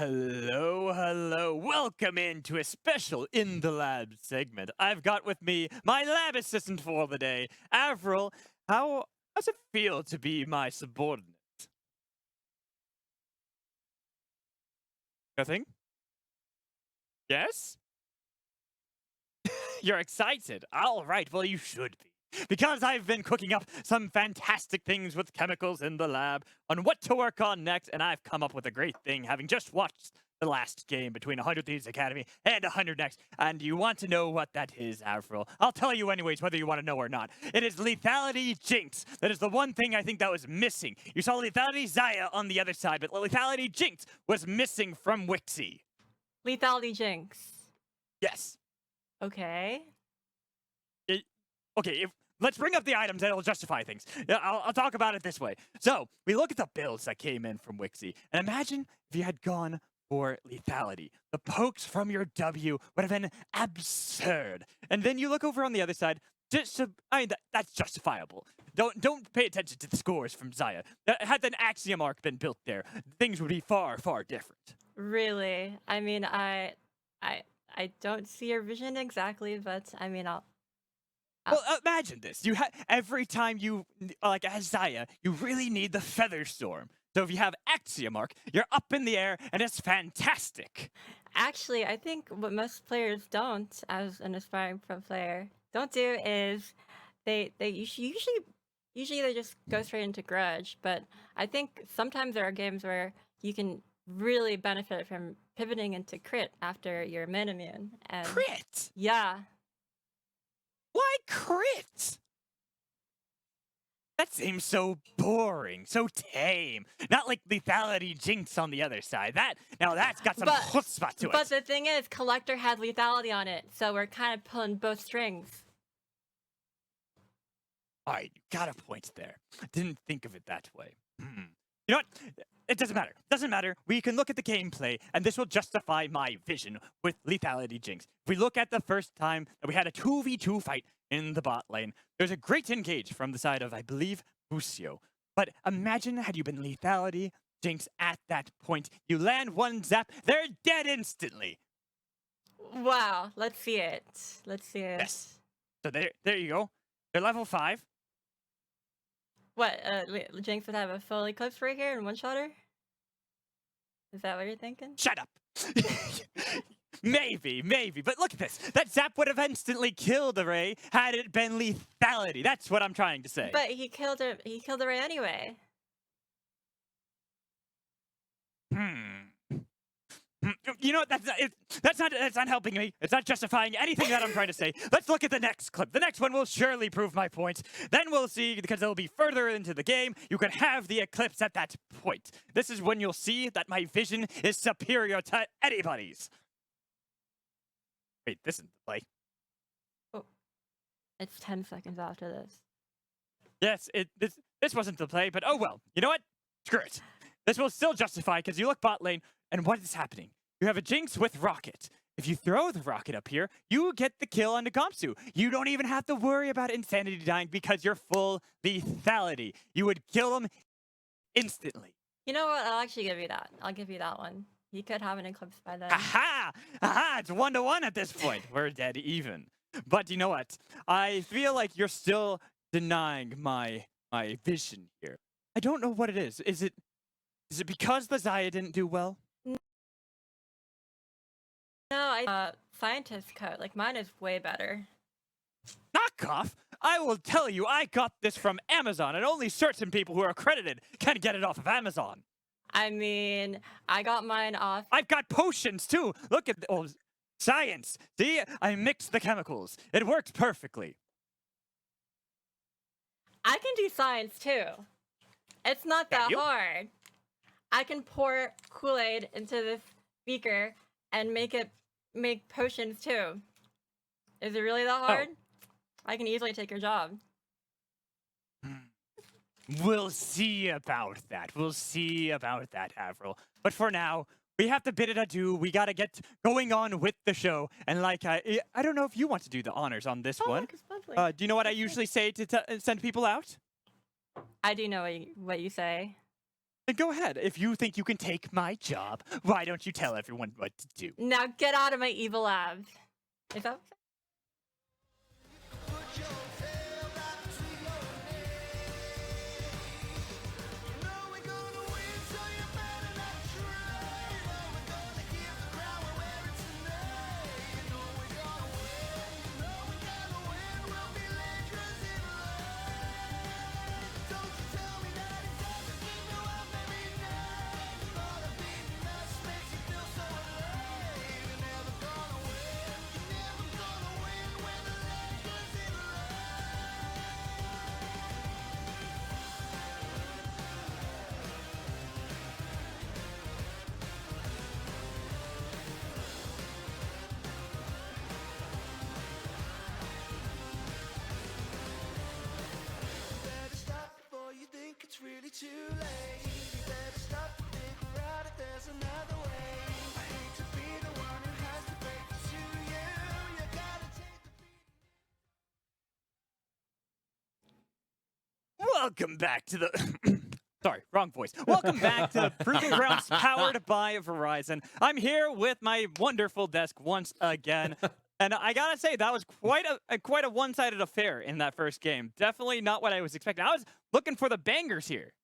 Hello. Welcome into a special In the Lab segment. I've got with me my lab assistant for the day, Avril. How does it feel to be my subordinate? Nothing? Yes? You're excited. All right, well, you should be. Because I've been cooking up some fantastic things with chemicals in the lab on what to work on next, and I've come up with a great thing having just watched the last game between 100 Thieves Academy and 100 Next. And you want to know what that is, Avril? I'll tell you anyways, whether you want to know or not. It is Lethality Jinx. That is the one thing I think that was missing. You saw Lethality Zaya on the other side, but Lethality Jinx was missing from Wixie. Lethality Jinx. Yes. Okay. Okay, let's bring up the items that'll justify things. I'll talk about it this way. So, we look at the builds that came in from Wixie, and imagine if you had gone for lethality. The pokes from your W would have been absurd. And then you look over on the other side, that's justifiable. Don't pay attention to the scores from Zaya. Had an axiom arc been built there, things would be far different. Really? I mean, I don't see your vision exactly, but I mean, Well, imagine this. Every time you, like, as Zaya, you really need the Feather Storm. So if you have Axiom Arc, you're up in the air, and it's fantastic. actually, I think what most players don't, as an aspiring pro player, don't do is they usually they just go straight into Grudge. But I think sometimes there are games where you can really benefit from pivoting into Crit after your min immune. And Crit? yeah. Why crit? That seems so boring, so tame. Not like Lethality Jinx on the other side. That's got some chutzpah to it. But the thing is, Collector has lethality on it, so we're kind of pulling both strings. All right, you got a point there. I didn't think of it that way. You know what? It doesn't matter. Doesn't matter. We can look at the gameplay, and this will justify my vision with Lethality Jinx. If we look at the first time that we had a 2v2 fight in the bot lane, there's a great engage from the side of, I believe, Busio. But imagine had you been Lethality Jinx at that point. You land one zap, they're dead instantly. Wow, let's see it. Let's see it. Yes. So there you go. They're level 5. What, Jinx would have a full eclipse right here and one-shotter? Is that what you're thinking? Shut up! Maybe, but look at this. That zap would have instantly killed the Ray had it been lethality. That's what I'm trying to say. But he killed the Ray anyway. You know what? That's not helping me. It's not justifying anything that I'm trying to say. Let's look at the next clip. The next one will surely prove my point. Then we'll see, because it'll be further into the game, you can have the eclipse at that point. This is when you'll see that my vision is superior to anybody's. Wait, this isn't the play. Oh, it's 10 seconds after this. Yes, this wasn't the play, but oh well. You know what? Screw it. This will still justify, because you look bot lane, and what is happening? You have a Jinx with Rocket. If you throw the Rocket up here, you get the kill on the Gamsu. You don't even have to worry about Insanity dying because you're full lethality. You would kill him instantly. You know what? I'll actually give you that. I'll give you that one. You could have an eclipse by then. Aha! It's 1-1 at this point. We're dead even. But you know what? I feel like you're still denying my vision here. I don't know what it is. Is it because the Zaya didn't do well? No, scientist code. Like, mine is way better. Knock off! I will tell you, I got this from Amazon, and only certain people who are accredited can get it off of Amazon. I mean, I got mine off. I've got potions too. Look at science. See, I mixed the chemicals. It worked perfectly. I can do science too. It's not that hard. I can pour Kool-Aid into this beaker and make potions too. Is it really that hard? Oh. I can easily take your job. We'll see about that. We'll see about that, Avril. But for now, we have to bid it adieu. We gotta get going on with the show. And like, I don't know if you want to do the honors on this one. Do you know what I usually say to send people out? I do know what you say. Then go ahead. If you think you can take my job, why don't you tell everyone what to do? Now get out of my evil lab. Is that It's really too late. You better stop to figure out if there's another way. I hate to be the one who has to break it to you. You gotta take the beat. Welcome back to the. Sorry, wrong voice. Welcome back to Proving Grounds powered by Verizon. I'm here with my wonderful desk once again. And I gotta say, that was quite a one-sided affair in that first game. Definitely not what I was expecting. I was looking for the bangers here.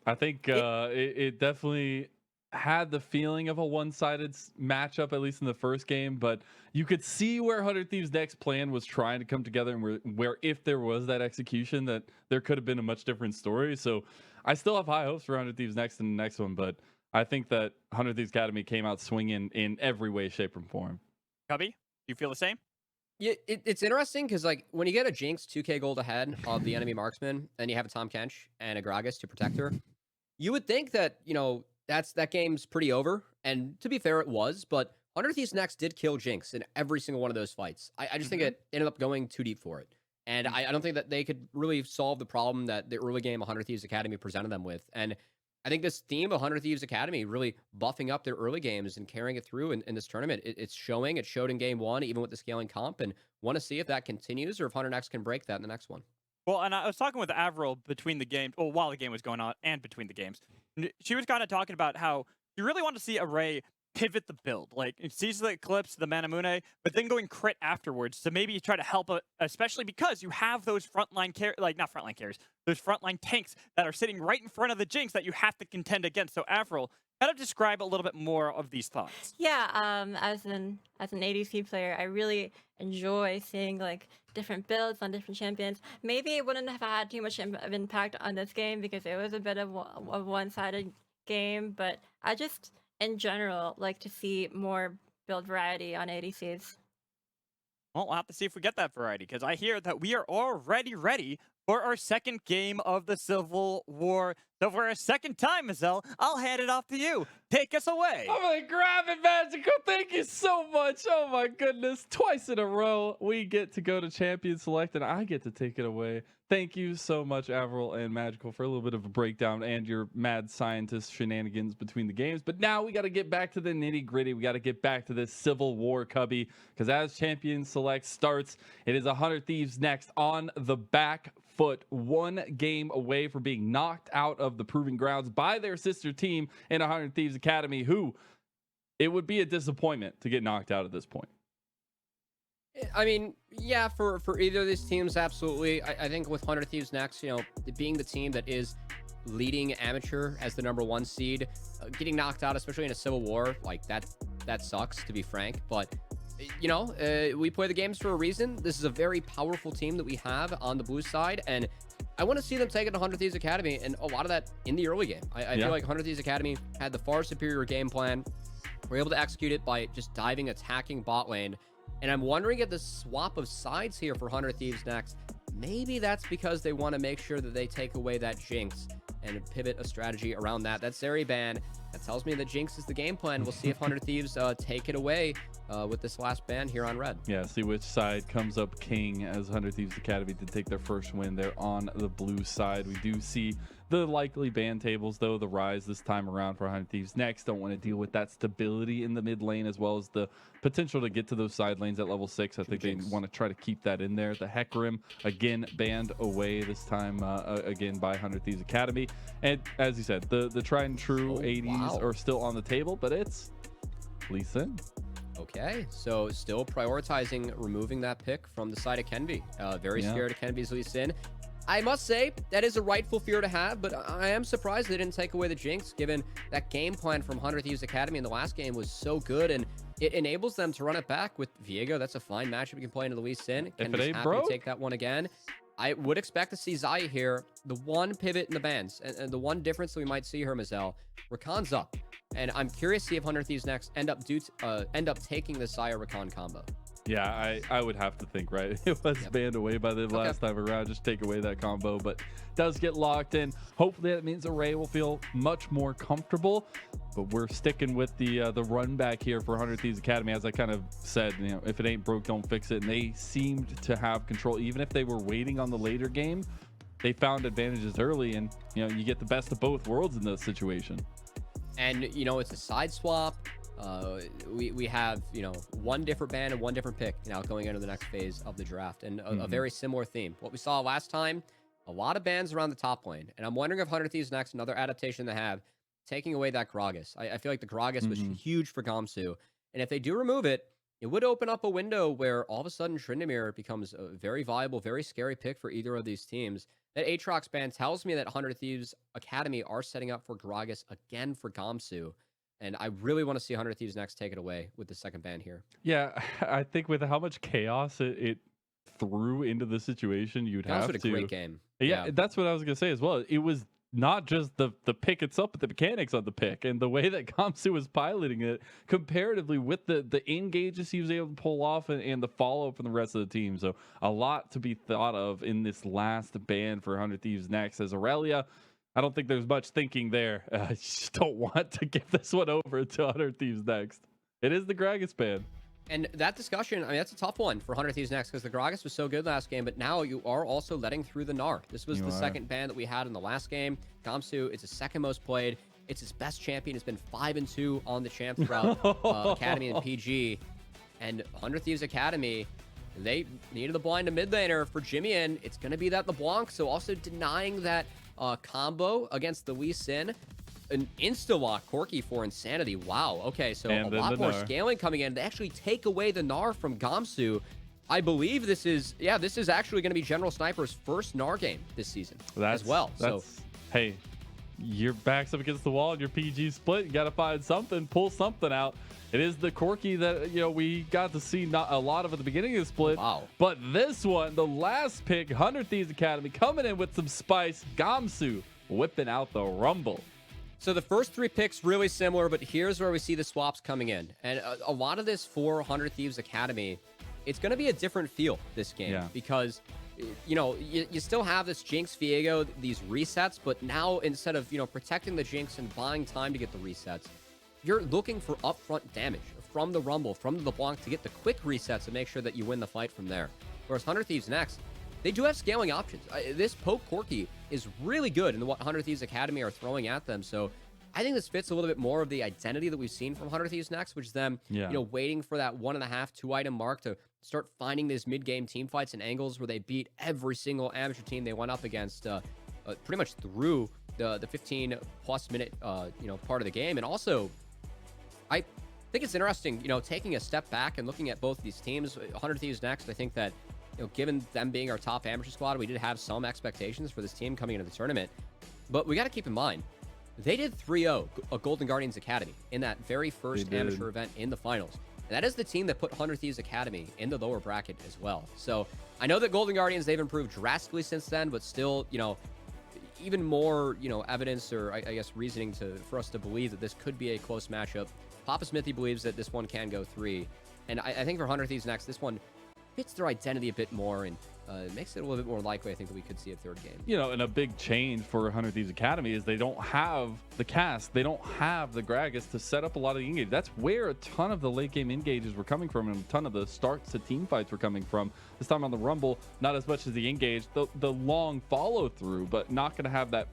I think it definitely had the feeling of a one-sided matchup, at least in the first game. But you could see where 100 Thieves' next plan was trying to come together, and where if there was that execution, that there could have been a much different story. So I still have high hopes for 100 Thieves next in the next one. But I think that 100 Thieves Academy came out swinging in every way, shape, and form. Cubby, do you feel the same? Yeah, it's interesting because like when you get a Jinx 2k gold ahead of the enemy marksman, and you have a Tom Kench and a Gragas to protect her, you would think that that game's pretty over. And to be fair, it was. But 100 Thieves Next did kill Jinx in every single one of those fights. I just think it ended up going too deep for it, and I don't think that they could really solve the problem that the early game 100 Thieves Academy presented them with. And I think this theme of 100 Thieves Academy really buffing up their early games and carrying it through in this tournament. It's showing. It showed in game one, even with the scaling comp, and want to see if that continues or if 100 Next can break that in the next one. Well, and I was talking with Avril between the games, well, while the game was going on and between the games. She was kind of talking about how you really want to see Array pivot the build. Like, it sees the Eclipse, the Manamune, but then going crit afterwards to maybe try to help, especially because you have those frontline not frontline carriers, those frontline tanks that are sitting right in front of the Jinx that you have to contend against. So, Avril, kind of describe a little bit more of these thoughts. Yeah, as an ADC player, I really enjoy seeing like different builds on different champions. Maybe it wouldn't have had too much of impact on this game because it was a bit of a one-sided game, but I just in general like to see more build variety on ADCs. Well, we'll have to see if we get that variety, because I hear that we are already ready for our second game of the Civil War. So for a second time, Mazel, I'll hand it off to you. Take us away. I'm gonna grab it, Magical. Thank you so much. Oh my goodness. Twice in a row, we get to go to Champion Select, and I get to take it away. Thank you so much, Avril and Magical, for a little bit of a breakdown and your mad scientist shenanigans between the games. But now we got to get back to the nitty gritty. We got to get back to this Civil War, Cubby, because as Champion Select starts, it is 100 Thieves next on the back foot, one game away from being knocked out of the Proving Grounds by their sister team in 100 Thieves Academy, who it would be a disappointment to get knocked out at this point. I mean, yeah, for either of these teams, absolutely. I think with 100 Thieves next, being the team that is leading amateur as the #1 seed, getting knocked out, especially in a Civil War, like that sucks, to be frank. But we play the games for a reason. This is a very powerful team that we have on the blue side, and I want to see them take it to 100 Thieves Academy, and a lot of that in the early game. I feel like 100 Thieves Academy had the far superior game plan. We're able to execute it by just diving, attacking bot lane. And I'm wondering if the swap of sides here for 100 Thieves next, maybe that's because they want to make sure that they take away that Jinx and pivot a strategy around that. That's Zeri ban. That tells me that Jinx is the game plan. We'll see if 100 Thieves take it away with this last ban here on red. Yeah, see which side comes up king, as 100 Thieves Academy did take their first win there on the blue side. We do see the likely ban tables, though, the rise this time around for 100 Thieves next. Don't want to deal with that stability in the mid lane, as well as the potential to get to those side lanes at level 6. I think they want to try to keep that in there. The Hecarim, again, banned away this time, again, by 100 Thieves Academy. And as you said, the tried and true 80s are still on the table, but it's Lee Sin. Okay, so still prioritizing removing that pick from the side of Kenby. Very scared of Kenby's Lee Sin. I must say, that is a rightful fear to have, but I am surprised they didn't take away the Jinx, given that game plan from 100 Thieves Academy in the last game was so good, and it enables them to run it back with Viego. That's a fine matchup you can play into Lee Sin. Kenby's happy to take that one again. I would expect to see Xayah here. The one pivot in the bans, and the one difference that we might see here, Mazel, Rakan's up. And I'm curious to see if 100 Thieves next end up taking the Xayah Rakan combo. Yeah, I would have to think, right? It was banned away by the last time around. Just take away that combo, but does get locked in. Hopefully that means Array will feel much more comfortable. But we're sticking with the run back here for 100 Thieves Academy. As I kind of said, you know, if it ain't broke, don't fix it. And they seemed to have control, even if they were waiting on the later game. They found advantages early, and you know, you get the best of both worlds in this situation. And you know, it's a side swap. We have, you know, one different ban and one different pick now going into the next phase of the draft, and a very similar theme. What we saw last time, a lot of bans around the top lane, and I'm wondering if 100 Thieves next, another adaptation they have, taking away that Gragas. I feel like the Gragas was huge for Gamsu, and if they do remove it, it would open up a window where all of a sudden Tryndamere becomes a very viable, very scary pick for either of these teams. That Aatrox ban tells me that 100 Thieves Academy are setting up for Gragas again for Gamsu. And I really want to see 100 Thieves next take it away with the second ban here. Yeah, I think with how much chaos it threw into the situation, you'd have to. A great game. Yeah, that's what I was going to say as well. It was not just the pick itself, but the mechanics of the pick and the way that Gamsu was piloting it comparatively with the engages he was able to pull off and the follow from the rest of the team. So a lot to be thought of in this last ban for 100 Thieves next. As Aurelia, I don't think there's much thinking there. I just don't want to give this one over to 100 Thieves next. It is the Gragas ban. And that discussion, I mean, that's a tough one for 100 Thieves next, because the Gragas was so good last game, but now you are also letting through the Gnar. This was the second ban that we had in the last game. Gamsu, it's his second most played. It's his best champion. It's been 5-2 on the champ throughout Academy and PG. And 100 Thieves Academy, they needed the blind to mid laner for Jimmy, and it's going to be that LeBlanc. So also denying that combo against the Lee Sin. An insta-lock Corki for Insanity. Wow. Okay, so a lot more scaling coming in. They actually take away the Gnar from Gamsu. I believe this is actually going to be General Sniper's first Gnar game this season as well. So, hey, your back's up against the wall and your PG split. You got to find something, pull something out. It is the Corki that, you know, we got to see not a lot of at the beginning of the split. Wow. But this one, the last pick, 100 Thieves Academy, coming in with some spice. Gamsu whipping out the Rumble. So the first three picks really similar, but here's where we see the swaps coming in. And a lot of this for 100 Thieves Academy, it's going to be a different feel this game because, you know, you still have this Jinx Viego, these resets, but now instead of, you know, protecting the Jinx and buying time to get the resets, you're looking for upfront damage from the Rumble, from the LeBlanc to get the quick resets and make sure that you win the fight from there. Whereas 100 Thieves next, they do have scaling options. This poke Corki is really good in what 100 Thieves Academy are throwing at them. So I think this fits a little bit more of the identity that we've seen from 100 Thieves next, which is them, you know, waiting for that 1.5, 2-item mark to start finding these mid-game team fights and angles where they beat every single amateur team they went up against pretty much through the 15-plus minute, you know, part of the game. And also, I think it's interesting, you know, taking a step back and looking at both these teams. 100 Thieves next, I think that, you know, given them being our top amateur squad, we did have some expectations for this team coming into the tournament. But we got to keep in mind, they did 3-0 a Golden Guardians Academy in that very first amateur event in the finals. And that is the team that put 100 Thieves Academy in the lower bracket as well. So I know that Golden Guardians, they've improved drastically since then, but still, you know, even more, you know, evidence or I guess reasoning for us to believe that this could be a close matchup. Papa Smithy believes that this one can go 3. And I think for 100 Thieves next, this one fits their identity a bit more. And it makes it a little bit more likely, I think, that we could see a third game. You know, and a big change for 100 Thieves Academy is they don't have the cast, they don't have the Gragas to set up a lot of the engage. That's where a ton of the late game engages were coming from, and a ton of the starts to team fights were coming from. This time on the Rumble, not as much as the engage, the long follow through, but not going to have that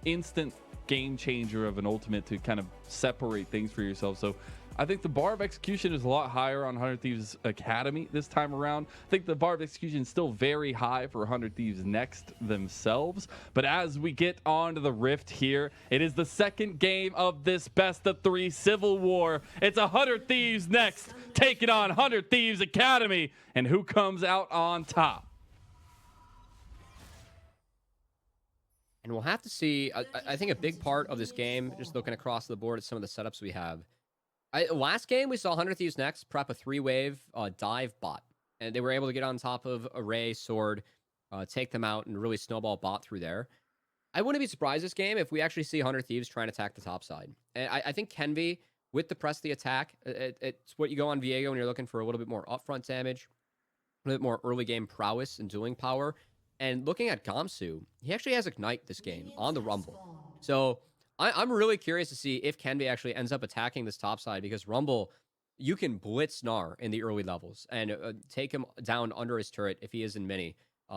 instant game changer of an ultimate to kind of separate things for yourself. So I think the bar of execution is a lot higher on 100 Thieves Academy this time around. I think the bar of execution is still very high for 100 Thieves Next themselves. But as we get on to the Rift here, it is the second game of this best of 3 Civil War. It's 100 Thieves Next taking on 100 Thieves Academy. And who comes out on top? And we'll have to see. I think a big part of this game, just looking across the board at some of the setups we have. Last game, we saw 100 Thieves Next prep a 3-wave dive bot. And they were able to get on top of Array, Sword, take them out, and really snowball bot through there. I wouldn't be surprised this game if we actually see 100 Thieves try and attack the top side. And I think Kenvi, with the press the attack, it's what you go on Viego when you're looking for a little bit more upfront damage, a little bit more early game prowess and dueling power. And looking at Gamsu, he actually has Ignite this game on the Rumble. So I'm really curious to see if Kenvi actually ends up attacking this top side, because Rumble, you can blitz Gnar in the early levels and take him down under his turret if he is in mini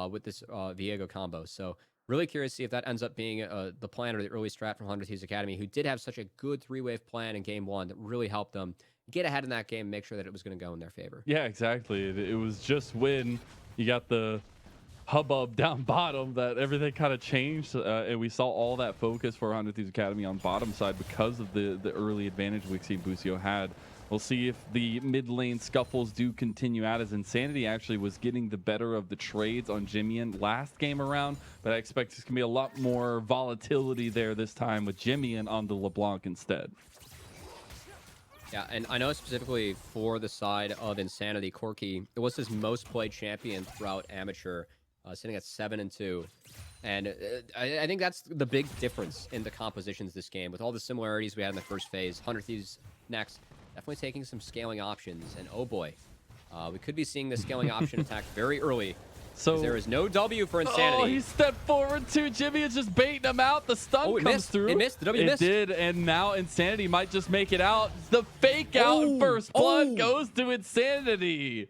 with this Viego combo. So really curious to see if that ends up being the plan or the early strat from 100 Thieves Academy, who did have such a good 3-wave plan in game 1 that really helped them get ahead in that game and make sure that it was going to go in their favor. Yeah, exactly. It was just when you got the hubbub down bottom that everything kind of changed, and we saw all that focus for 100 Thieves Academy on bottom side because of the early advantage we see Busio had. We'll see if the mid lane scuffles do continue out, as Insanity actually was getting the better of the trades on Jimian last game around, but I expect there's gonna be a lot more volatility there this time with Jimian on the LeBlanc instead. Yeah, and I know specifically for the side of Insanity, Corki, it was his most played champion throughout Amateur, sitting at 7-2. And I think that's the big difference in the compositions this game. With all the similarities we had in the first phase, 100 Thieves Next definitely taking some scaling options. And oh boy, we could be seeing the scaling option attack very early. So there is no W for Insanity. Oh, he stepped forward too. Jimmy is just baiting him out. The stun comes missed. through. It missed. The W missed. It did, and now Insanity might just make it out. The fake out first blood goes to Insanity.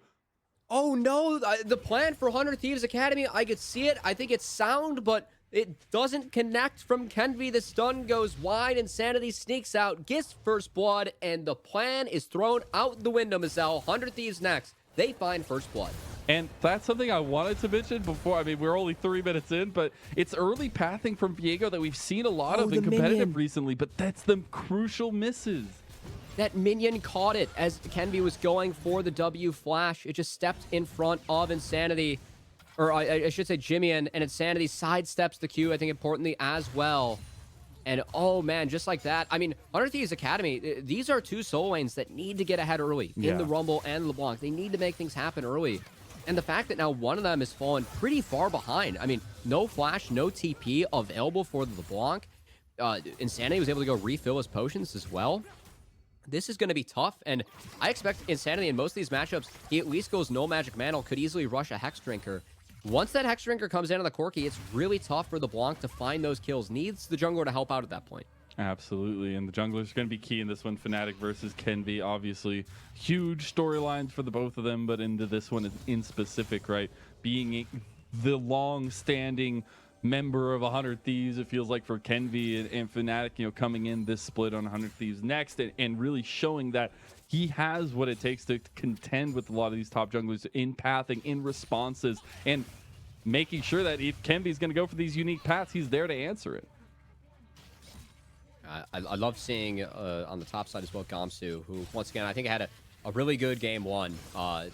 Oh no, the plan for 100 Thieves Academy, I could see it. I think it's sound, but it doesn't connect from Kenvi. The stun goes wide. Insanity sneaks out, gets first blood, and the plan is thrown out the window, Mizel. 100 Thieves Next. They find first blood. And that's something I wanted to mention before. I mean, we're only 3 minutes in, but it's early pathing from Viego that we've seen a lot of in competitive recently, but that's the crucial misses. That minion caught it as Kenvi was going for the W flash. It just stepped in front of Insanity, or I should say Jimian, and Insanity sidesteps the Q, I think importantly as well. And oh man, just like that. I mean, 100 Thieves Academy, these are 2 soul lanes that need to get ahead early in the Rumble and LeBlanc. They need to make things happen early. And the fact that now one of them has fallen pretty far behind. I mean, no flash, no TP available for the LeBlanc. Insanity was able to go refill his potions as well. This is going to be tough, and I expect Insanity in most of these matchups, he at least goes no magic mantle, could easily rush a Hex Drinker. Once that Hex Drinker comes in on the Corki, it's really tough for the Blanc to find those kills. Needs the jungler to help out at that point. Absolutely, and the jungler's going to be key in this one. Fnatic versus Kenvi, obviously huge storylines for the both of them, but into this one in specific, right? Being the long-standing member of 100 Thieves, it feels like for Kenvi and Fnatic, you know, coming in this split on 100 Thieves Next and really showing that he has what it takes to contend with a lot of these top junglers in pathing, in responses, and making sure that if Kenvi's going to go for these unique paths, he's there to answer it. I love seeing on the top side as well, Gamsu, who once again I think had a really good game 1,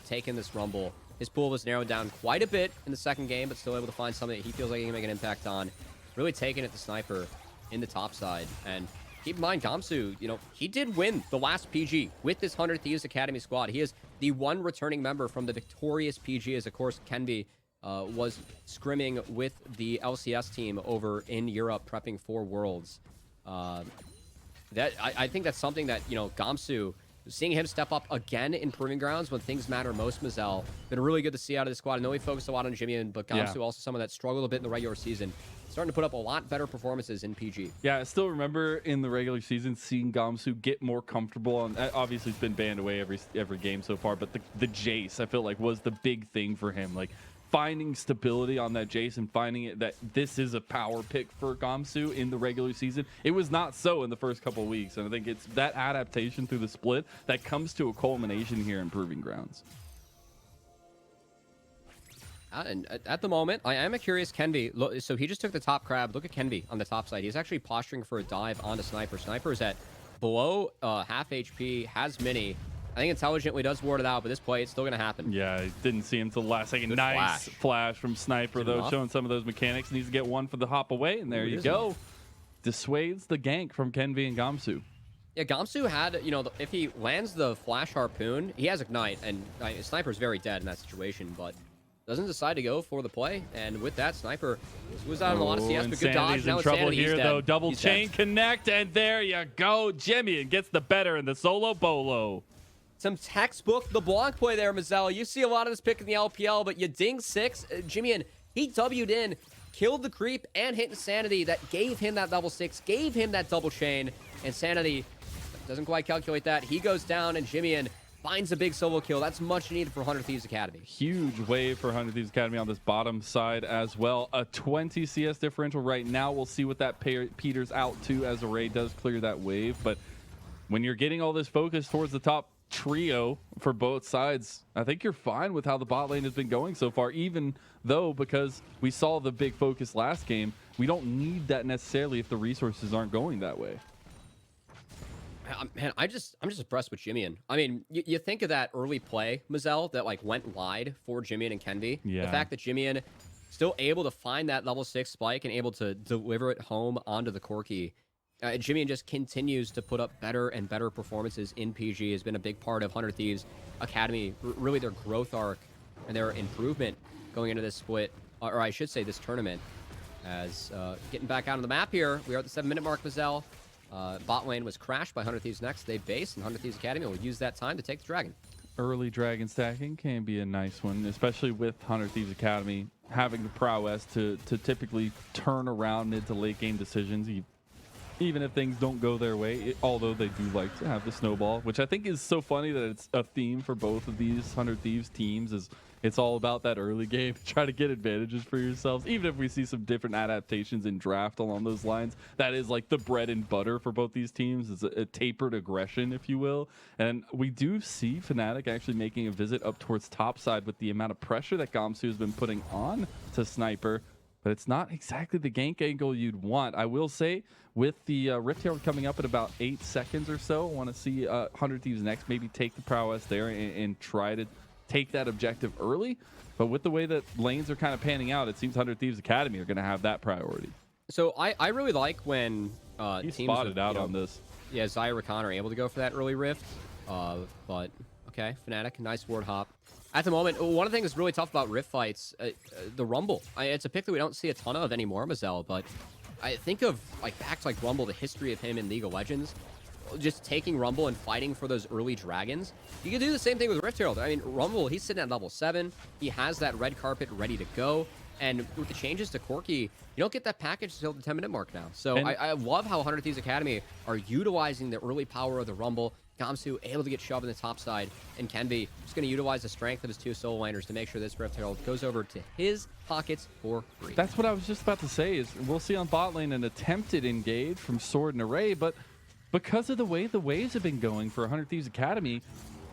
taking this Rumble. His pool was narrowed down quite a bit in the second game, but still able to find something that he feels like he can make an impact on. Really taking it to Sniper in the top side. And keep in mind, Gamsu, you know, he did win the last PG with this 100 Thieves Academy squad. He is the one returning member from the victorious PG, as of course Kenvi was scrimming with the LCS team over in Europe, prepping for Worlds. I think that's something that, you know, Gamsu, seeing him step up again in Proving Grounds when things matter most, Mazel, been really good to see out of the squad. I know we focused a lot on Jimmy, but Gamsu also someone that struggled a bit in the regular season. Starting to put up a lot better performances in PG. Yeah, I still remember in the regular season seeing Gamsu get more comfortable. On obviously, it's been banned away every game so far, but the Jace I feel like was the big thing for him. Like finding stability on that Jace and finding it that this is a power pick for Gamsu in the regular season. It was not so in the first couple of weeks, and I think it's that adaptation through the split that comes to a culmination here in Proving Grounds. And at the moment, I am a curious Kenvi. So he just took the top crab. Look at Kenvi on the top side. He's actually posturing for a dive onto Sniper. Sniper is at below half HP, has mini. I think intelligently does ward it out, but this play, it's still going to happen. Yeah, I didn't see him till the last second. Good Nice flash from Sniper, though, showing some of those mechanics. Needs to get one for the hop away, and there you go. Dissuades the gank from Kenvi and Gamsu. Yeah, Gamsu had, if he lands the flash harpoon, he has Ignite, and Sniper's very dead in that situation, but doesn't decide to go for the play. And with that, Sniper was out on a lot of CS, but good dodge. Now in trouble Insanity, here, though. Double He's chain dead. connect, and there you go. Jimmy gets the better in the solo bolo. Some textbook LeBlanc play there, Mazel. You see a lot of this pick in the LPL, but you ding 6. Jimmy, he W'd in, killed the creep, and hit Insanity. That gave him that level 6, gave him that double chain. Insanity doesn't quite calculate that. He goes down, and Jimmy finds a big solo kill. That's much needed for 100 Thieves Academy. Huge wave for 100 Thieves Academy on this bottom side as well. A 20 CS differential right now. We'll see what that peters out to as Array does clear that wave. But when you're getting all this focus towards the top trio for both sides, I think you're fine with how the bot lane has been going so far, even though because we saw the big focus last game, we don't need that necessarily if the resources aren't going that way. Man, I'm just impressed with Jimmy. I mean, you think of that early play, Mazel, that like went wide for Jimmy and Kenvi. Yeah. The fact that Jimmy still able to find that level 6 spike and able to deliver it home onto the Corki. Jimmy just continues to put up better and better performances in PG. Has been a big part of 100 Thieves Academy, really their growth arc and their improvement going into this split, or I should say this tournament. As getting back out on the map here, we are at the 7-minute mark, Mazel. Bot lane was crashed by 100 Thieves next. They base, and 100 Thieves Academy will use that time to take the dragon. Early dragon stacking can be a nice one, especially with 100 Thieves Academy having the prowess to typically turn around mid to late game decisions, even if things don't go their way, although they do like to have the snowball, which I think is so funny that it's a theme for both of these 100 Thieves teams. Is it's all about that early game. Try to get advantages for yourselves. Even if we see some different adaptations in draft along those lines, that is like the bread and butter for both these teams. It's a tapered aggression, if you will. And we do see Fnatic actually making a visit up towards top side with the amount of pressure that Gamsu has been putting on to Sniper. But it's not exactly the gank angle you'd want. I will say, with the Rift Herald coming up in about 8 seconds or so, I want to see 100 Thieves next maybe take the prowess there and try to take that objective early. But with the way that lanes are kind of panning out, it seems 100 Thieves Academy are going to have that priority. So I really like when He teams spotted out on this. Yeah, Zyra Khan are able to go for that early rift. But okay, Fnatic, nice ward hop. At the moment, one of the things that's really tough about rift fights, the Rumble. It's a pick that we don't see a ton of anymore, Mazel, but I think of like back to like Rumble, the history of him in League of Legends, just taking Rumble and fighting for those early dragons. You can do the same thing with Rift Herald. I mean, Rumble, he's sitting at level 7. He has that red carpet ready to go. And with the changes to Corki, you don't get that package until the 10-minute mark now. So I love how 100 Thieves Academy are utilizing the early power of the Rumble. Gamsu able to get shoved in the top side, and Kenvi just going to utilize the strength of his 2 solo laners to make sure this Rift Herald goes over to his pockets for free. That's what I was just about to say, is we'll see on bot lane an attempted engage from Sword and Array, but because of the way the waves have been going for 100 Thieves Academy,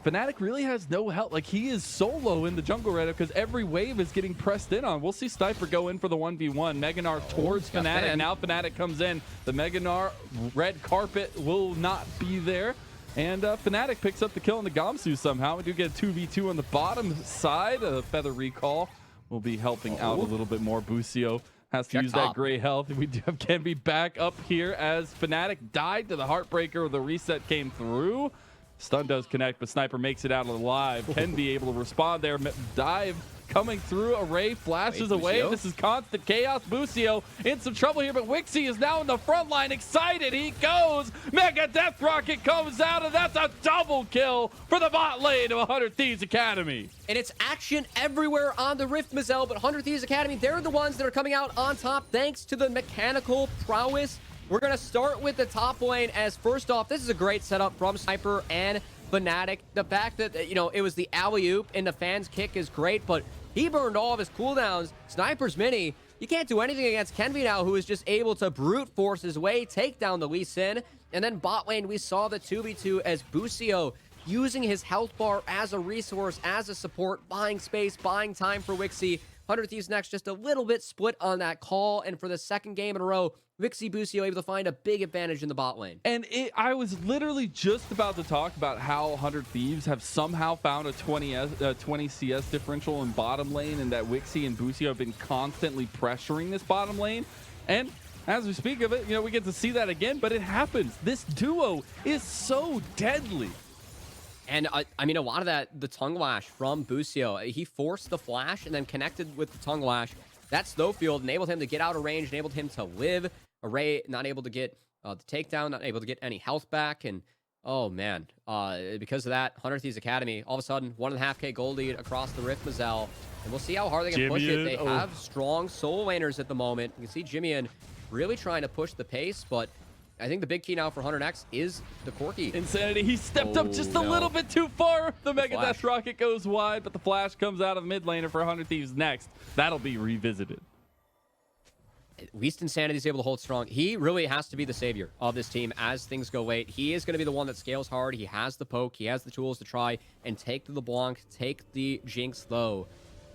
Fnatic really has no help. Like, he is solo in the jungle right now because every wave is getting pressed in on. We'll see Sniper go in for the 1v1. Meganar towards Fnatic. Now Fnatic comes in. The Meganar red carpet will not be there. And Fnatic picks up the kill on the Gamsu somehow. We do get a 2v2 on the bottom side. A Feather Recall will be helping out a little bit more. Busio has to use that gray health. We do have Kenvi back up here as Fnatic died to the Heartbreaker. The reset came through. Stun does connect, but Sniper makes it out alive. Kenvi able to respond there. Dive coming through. Array flashes Wait, away. Busio? This is constant chaos. Busio in some trouble here, but Wixie is now in the front line. Excited, he goes. Mega Death Rocket comes out, and that's a double kill for the bot lane of 100 Thieves Academy. And it's action everywhere on the Rift, Mazel, but 100 Thieves Academy, they're the ones that are coming out on top thanks to the mechanical prowess. We're going to start with the top lane as first off, this is a great setup from Sniper and Fnatic. The fact that, you know, it was the alley-oop and the fans kick is great, but he burned all of his cooldowns. Sniper's mini, you can't do anything against Kenvi now, who is just able to brute force his way, take down the Lee Sin. And then bot lane, we saw the 2v2 as Busio using his health bar as a resource, as a support, buying space, buying time for Wixie. 100 Thieves next, just a little bit split on that call. And for the second game in a row, Wixie Busio able to find a big advantage in the bot lane. And I was literally just about to talk about how 100 Thieves have somehow found a 20 CS differential in bottom lane, and that Wixie and Busio have been constantly pressuring this bottom lane. And as we speak of it, you know, we get to see that again, but it happens. This duo is so deadly. And I mean, a lot of that, the tongue lash from Busio, he forced the flash and then connected with the tongue lash. That Snowfield enabled him to get out of range, enabled him to live. Array not able to get the takedown, not able to get any health back. And oh man, because of that, 100 Thieves Academy, all of a sudden, 1.5K gold lead across the Rift Mazel. And we'll see how hard they can push it. They have strong solo laners at the moment. You can see Jimmy really trying to push the pace, but I think the big key now for 100X is the Corki. Insanity, he stepped up just a little bit too far. The Mega Death Rocket goes wide, but the flash comes out of the mid laner for 100 Thieves next. That'll be revisited. At least Insanity is able to hold strong. He really has to be the savior of this team as things go late. He is going to be the one that scales hard. He has the poke. He has the tools to try and take the LeBlanc, take the Jinx low.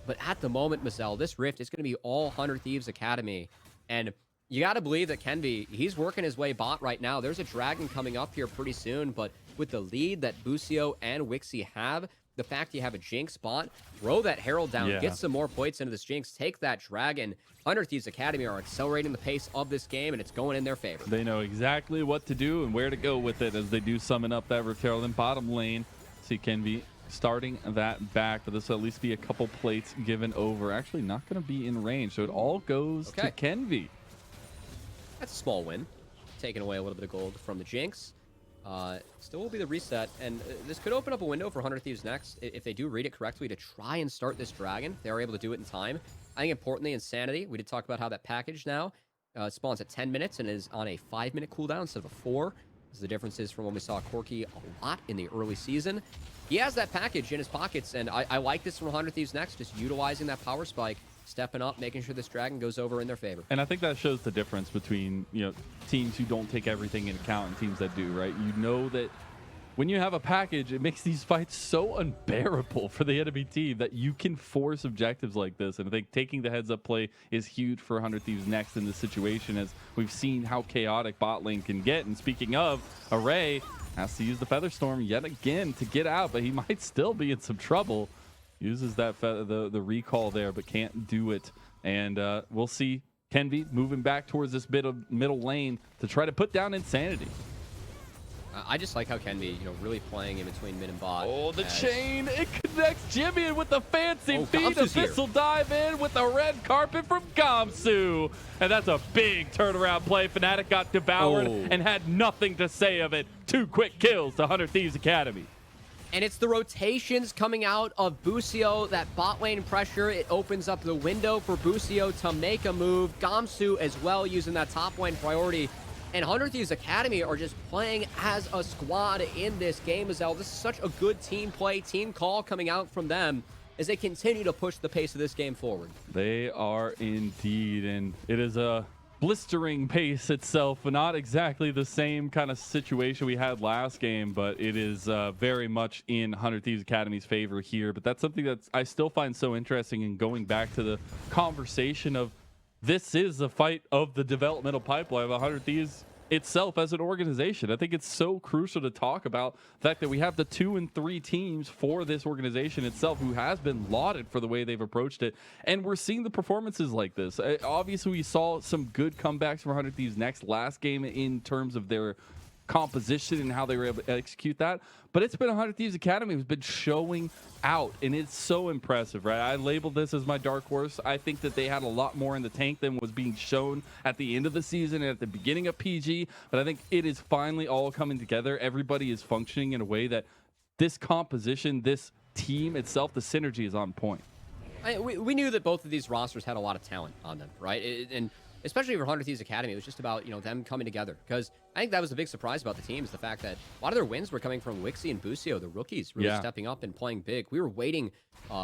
But at the moment, Mazel, this Rift is going to be all 100 Thieves Academy. And you got to believe that Kenvi, he's working his way bot right now. There's a dragon coming up here pretty soon, but with the lead that Busio and Wixie have, the fact you have a Jinx bot, throw that Herald down, get some more points into this Jinx, take that dragon. 100 Thieves Academy are accelerating the pace of this game, and it's going in their favor. They know exactly what to do and where to go with it as they do summon up that Rift Herald in bottom lane. See Kenvi starting that back, but this will at least be a couple plates given over. Actually not going to be in range, so it all goes to Kenvi. That's a small win. Taking away a little bit of gold from the Jinx. Still will be the reset, and this could open up a window for 100 Thieves next if they do read it correctly to try and start this dragon. They are able to do it in time. I think importantly, Insanity, we did talk about how that package now spawns at 10 minutes and is on a 5-minute cooldown instead of a 4. This is the differences from when we saw Corki a lot in the early season. He has that package in his pockets, and I like this from 100 Thieves next, just utilizing that power spike, stepping up, making sure this dragon goes over in their favor. And I think that shows the difference between, you know, teams who don't take everything into account and teams that do, right? You know that when you have a package, it makes these fights so unbearable for the enemy team that you can force objectives like this. And I think taking the heads-up play is huge for 100 Thieves next in this situation, as we've seen how chaotic bot lane can get. And speaking of, Array has to use the Featherstorm yet again to get out, but he might still be in some trouble. Uses that the recall there, but can't do it. And we'll see Kenvi moving back towards this middle lane to try to put down Insanity. I just like how Kenvi, you know, really playing in between mid and bot. Oh, the chain! It connects Jimmy in with the fancy feet. A missile dive in with the red carpet from Gamsu. And that's a big turnaround play. Fnatic got devoured and had nothing to say of it. 2 quick kills to 100 Thieves Academy. And it's the rotations coming out of Busio, that bot lane pressure. It opens up the window for Busio to make a move. Gamsu as well using that top lane priority. And 100 Thieves Academy are just playing as a squad in this game as well. This is such a good team play, team call coming out from them as they continue to push the pace of this game forward. They are indeed, and it is a blistering pace itself, but not exactly the same kind of situation we had last game, but it is very much in 100 Thieves Academy's favor here. But that's something that I still find so interesting in going back to the conversation of this is a fight of the developmental pipeline of 100 Thieves itself as an organization. I think it's so crucial to talk about the fact that we have the 2 and 3 teams for this organization itself who has been lauded for the way they've approached it. And we're seeing the performances like this. Obviously, we saw some good comebacks from 100 Thieves next last game in terms of their composition and how they were able to execute that. But it's been 100 Thieves Academy who's been showing out, and it's so impressive, right? I labeled this as my dark horse. I think that they had a lot more in the tank than was being shown at the end of the season and at the beginning of PG, but I think it is finally all coming together. Everybody is functioning in a way that this composition, this team itself, the synergy is on point. We knew that both of these rosters had a lot of talent on them, right? And especially for 100 Thieves Academy, it was just about, them coming together. Because I think that was the big surprise about the team, is the fact that a lot of their wins were coming from Wixie and Busio, the rookies, really stepping up and playing big. We were waiting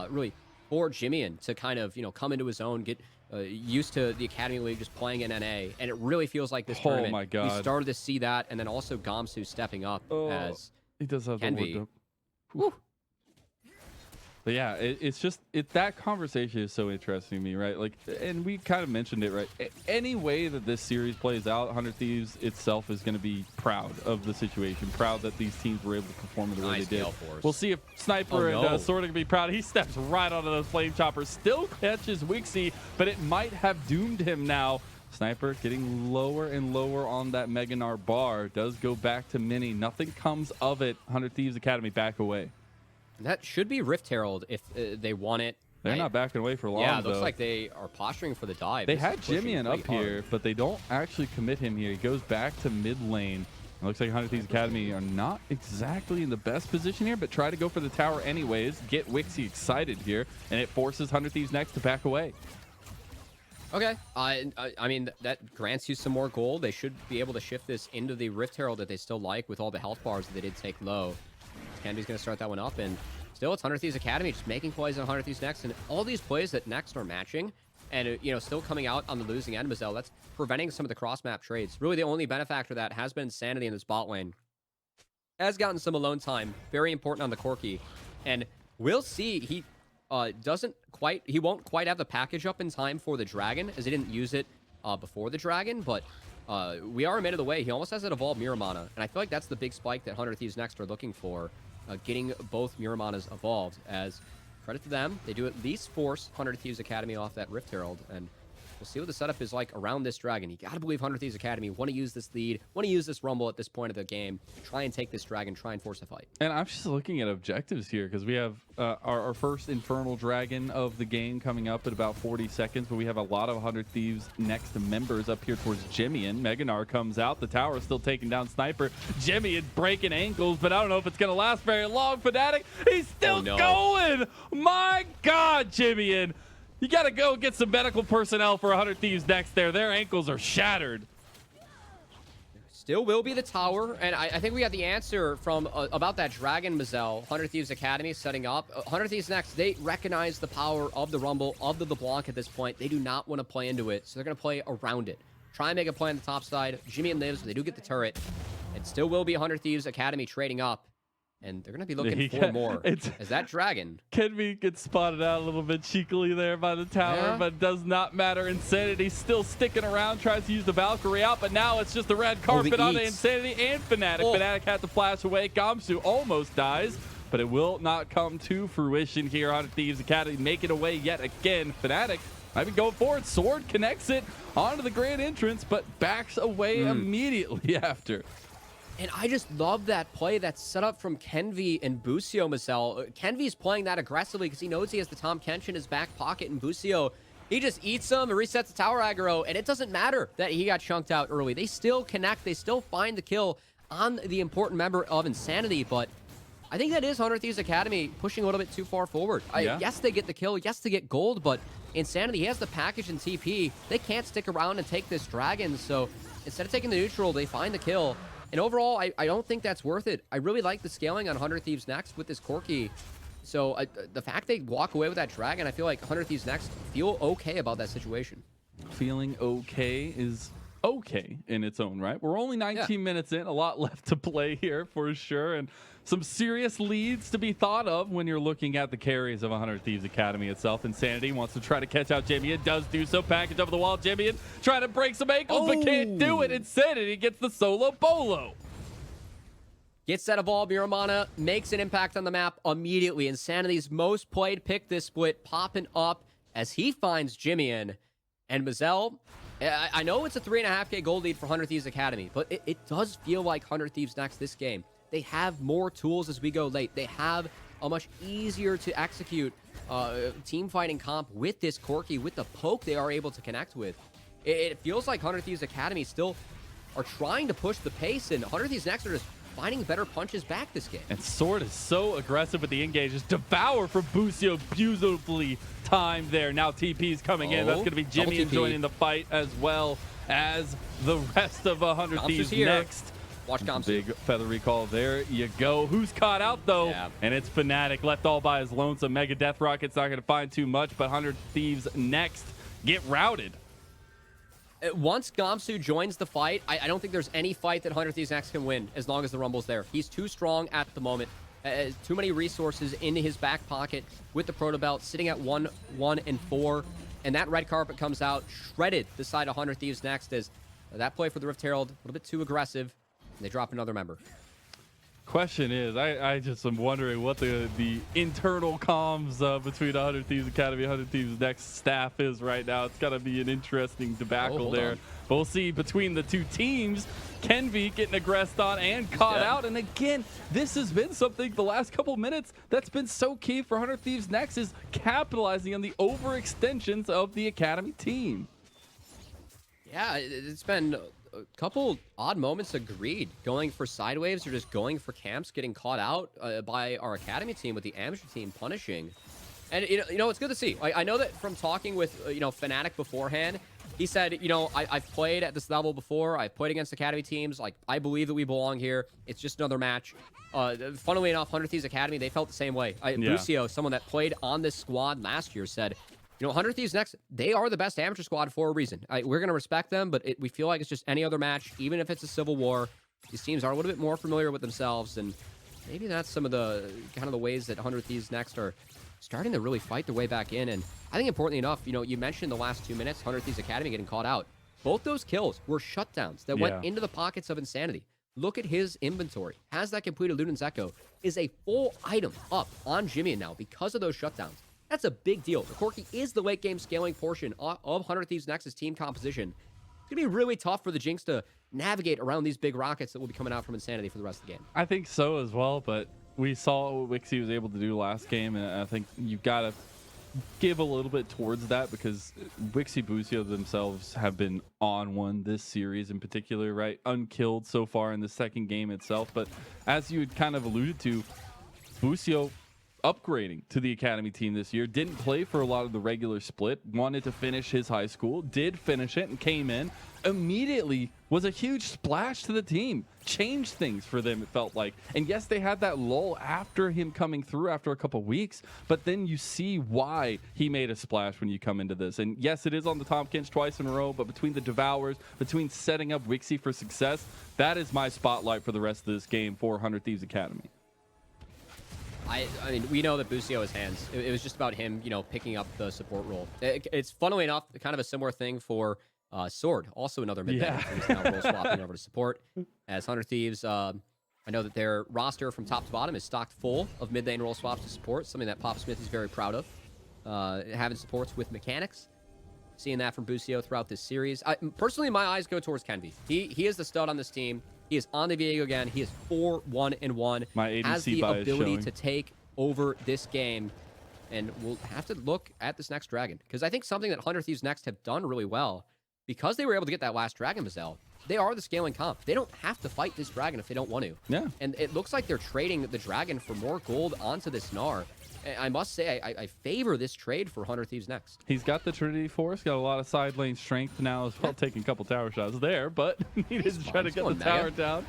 really for Jimmian to kind of, come into his own, get used to the Academy League, just playing in NA. And it really feels like this tournament, my God, we started to see that. And then also Gamsu stepping up as he does have Kenvi. But yeah, it's just that conversation is so interesting to me, right? Like, and we kind of mentioned it, right? Any way that this series plays out, 100 Thieves itself is going to be proud of the situation, proud that these teams were able to perform in the way they did. We'll see if Sniper and Sword can be proud. He steps right onto those flame choppers, still catches Wixie, but it might have doomed him now. Sniper getting lower and lower on that Meganar bar, does go back to Mini. Nothing comes of it. 100 Thieves Academy back away. That should be Rift Herald if they want it. They're not backing away for long, Yeah, it looks though. like they are posturing for the dive. They had Jimmian up here, but they don't actually commit him here. He goes back to mid lane. It looks like 100 Thieves Academy are not exactly in the best position here, but try to go for the tower anyways. Get Wixie excited here, and it forces 100 Thieves next to back away. Okay. I mean, that grants you some more gold. They should be able to shift this into the Rift Herald that they still like with all the health bars that they did take low. Kenvy's going to start that one up, and still it's 100 Thieves Academy just making plays on 100 Thieves Next, and all these plays that Next are matching and, still coming out on the losing end, Mazel, that's preventing some of the cross-map trades. Really, the only benefactor that has been Sanity in this bot lane. Has gotten some alone time, very important on the Corki, and we'll see. He won't quite have the package up in time for the Dragon, as he didn't use it before the Dragon, but we are a minute away. He almost has that evolved Miramana, and I feel like that's the big spike that 100 Thieves Next are looking for. Getting both Miramanas evolved, as credit to them, they do at least force 100 Thieves Academy off that Rift Herald, and we'll see what the setup is like around this Dragon. You gotta believe 100 Thieves Academy want to use this lead, want to use this Rumble at this point of the game, try and take this Dragon, try and force a fight. And I'm just looking at objectives here, because we have our first Infernal Dragon of the game coming up in about 40 seconds, but we have a lot of 100 Thieves Next members up here towards Jimmian. Meganar comes out, the tower is still taking down Sniper. Jimmian breaking ankles, but I don't know if it's going to last very long. Fnatic, he's still going! My God, Jimmian! You got to go get some medical personnel for 100 Thieves Next there. Their ankles are shattered. Still will be the tower, and I think we got the answer from about that Dragon, Mazel. 100 Thieves Academy setting up. 100 Thieves Next, they recognize the power of the Rumble, of the LeBlanc at this point. They do not want to play into it, so they're going to play around it. Try and make a play on the top side. Jimmian lives, they do get the turret. It still will be 100 Thieves Academy trading up. And they're going to be looking for more. As that Dragon. Kenvi gets spotted out a little bit cheekily there by the tower, but does not matter. Insanity still sticking around, tries to use the Valkyrie out, but now it's just the red carpet on Insanity and Fnatic. Fnatic had to flash away. Gamsu almost dies, but it will not come to fruition here on Thieves Academy. Make it away yet again. Fnatic might be going forward. Sword connects it onto the grand entrance, but backs away immediately after. And I just love that play that's set up from Kenvi and Busio, Mazel. Kenvi's playing that aggressively because he knows he has the Tom Kench in his back pocket, and Busio, he just eats him and resets the tower aggro, and it doesn't matter that he got chunked out early. They still connect. They still find the kill on the important member of Insanity, but I think that is 100 Thieves Academy pushing a little bit too far forward. Yes, they get the kill. Yes, they get gold, but Insanity, he has the package in TP. They can't stick around and take this Dragon, so instead of taking the neutral, they find the kill. And overall, I don't think that's worth it. I really like the scaling on 100 Thieves Next with this Corki. So the fact they walk away with that Dragon, I feel like 100 Thieves Next feel okay about that situation. Feeling okay is okay in its own right. We're only 19 minutes in, a lot left to play here for sure, and some serious leads to be thought of when you're looking at the carries of 100 Thieves Academy itself. Insanity wants to try to catch out Jimmian, does do so, package over the wall. Jimmian trying to break some ankles, but can't do it. Insanity gets the solo bolo. Gets that evolved Miramana, makes an impact on the map immediately. Insanity's most played pick this split popping up as he finds Jimmian. And Mazel, I know it's a 3.5K gold lead for 100 Thieves Academy, but it does feel like 100 Thieves Next this game. They have more tools as we go late. They have a much easier to execute team fighting comp with this Corki, with the poke they are able to connect with. It feels like 100 Thieves Academy still are trying to push the pace, and 100 Thieves Next are just finding better punches back this game. And Sword is so aggressive with the engages. Devour for Busio, beautifully timed there. Now TP's coming in. That's going to be Jimmy joining the fight as well as the rest of 100 Thieves Next. Watch Gamsu. Big feather recall. There you go. Who's caught out, though? Yeah. And it's Fnatic, left all by his lonesome. Mega Death Rocket's not going to find too much, but 100 Thieves Next get routed. Once Gamsu joins the fight, I don't think there's any fight that 100 Thieves Next can win as long as the Rumble's there. He's too strong at the moment. Too many resources in his back pocket with the Proto Belt, sitting at 1, 1, and 4. And that red carpet comes out, shredded the side of 100 Thieves Next as that play for the Rift Herald, a little bit too aggressive. And they drop another member. Question is, I just am wondering what the internal comms between 100 Thieves Academy and 100 Thieves Next staff is right now. It's got to be an interesting debacle there. But we'll see between the two teams, Kenvi getting aggressed on and caught out. And again, this has been something the last couple minutes that's been so key for 100 Thieves Next, is capitalizing on the overextensions of the Academy team. Yeah, it's been a couple odd moments, agreed, going for sidewaves or just going for camps, getting caught out by our Academy team with the amateur team punishing. And you know it's good to see. I know that from talking with Fnatic beforehand, he said, I've played at this level before. I've played against Academy teams. Like, I believe that we belong here. It's just another match. Funnily enough, 100 Thieves Academy, they felt the same way. Busio, someone that played on this squad last year, said, 100 Thieves Next, they are the best amateur squad for a reason. We're going to respect them, but we feel like it's just any other match, even if it's a civil war. These teams are a little bit more familiar with themselves, and maybe that's some of the kind of the ways that 100 Thieves Next are starting to really fight their way back in. And I think importantly enough, you mentioned the last 2 minutes, 100 Thieves Academy getting caught out. Both those kills were shutdowns that went into the pockets of Insanity. Look at his inventory. Has that completed Luden's Echo is a full item up on Jimmy now because of those shutdowns. That's a big deal. The Corki is the late game scaling portion of 100 Thieves Next's team composition. It's going to be really tough for the Jinx to navigate around these big rockets that will be coming out from Insanity for the rest of the game. I think so as well, but we saw what Wixie was able to do last game, and I think you've got to give a little bit towards that because Wixie Busio themselves have been on one this series in particular, right? Unkilled so far in the second game itself, but as you had kind of alluded to, Busio upgrading to the Academy team this year, didn't play for a lot of the regular split, wanted to finish his high school, did finish it and came in, immediately was a huge splash to the team, changed things for them, it felt like. And yes, they had that lull after him coming through after a couple weeks, but then you see why he made a splash when you come into this. And yes, it is on the Tompkins twice in a row, but between the Devours, between setting up Wixie for success, that is my spotlight for the rest of this game for 100 Thieves Academy. I mean, we know that Busio has hands. It was just about him, picking up the support role. It's funnily enough kind of a similar thing for Sword, also another mid laner who's now role swapping over to support. As 100 Thieves, I know that their roster from top to bottom is stocked full of mid lane role swaps to support, something that Pop Smith is very proud of. Having supports with mechanics. Seeing that from Busio throughout this series. Personally, my eyes go towards Kenvi. He is the stud on this team. He is on the Viego again. He is 4-1-1. My ADC has the bias ability showing to take over this game. And we'll have to look at this next dragon. Because I think something that 100 Thieves Next have done really well, because they were able to get that last dragon Mazel, they are the scaling comp. They don't have to fight this dragon if they don't want to. Yeah. And it looks like they're trading the dragon for more gold onto this Gnar. I must say, I favor this trade for 100 Thieves Next. He's got the Trinity Force, got a lot of side lane strength now as well, taking a couple tower shots there, but needed to try to get the tower down.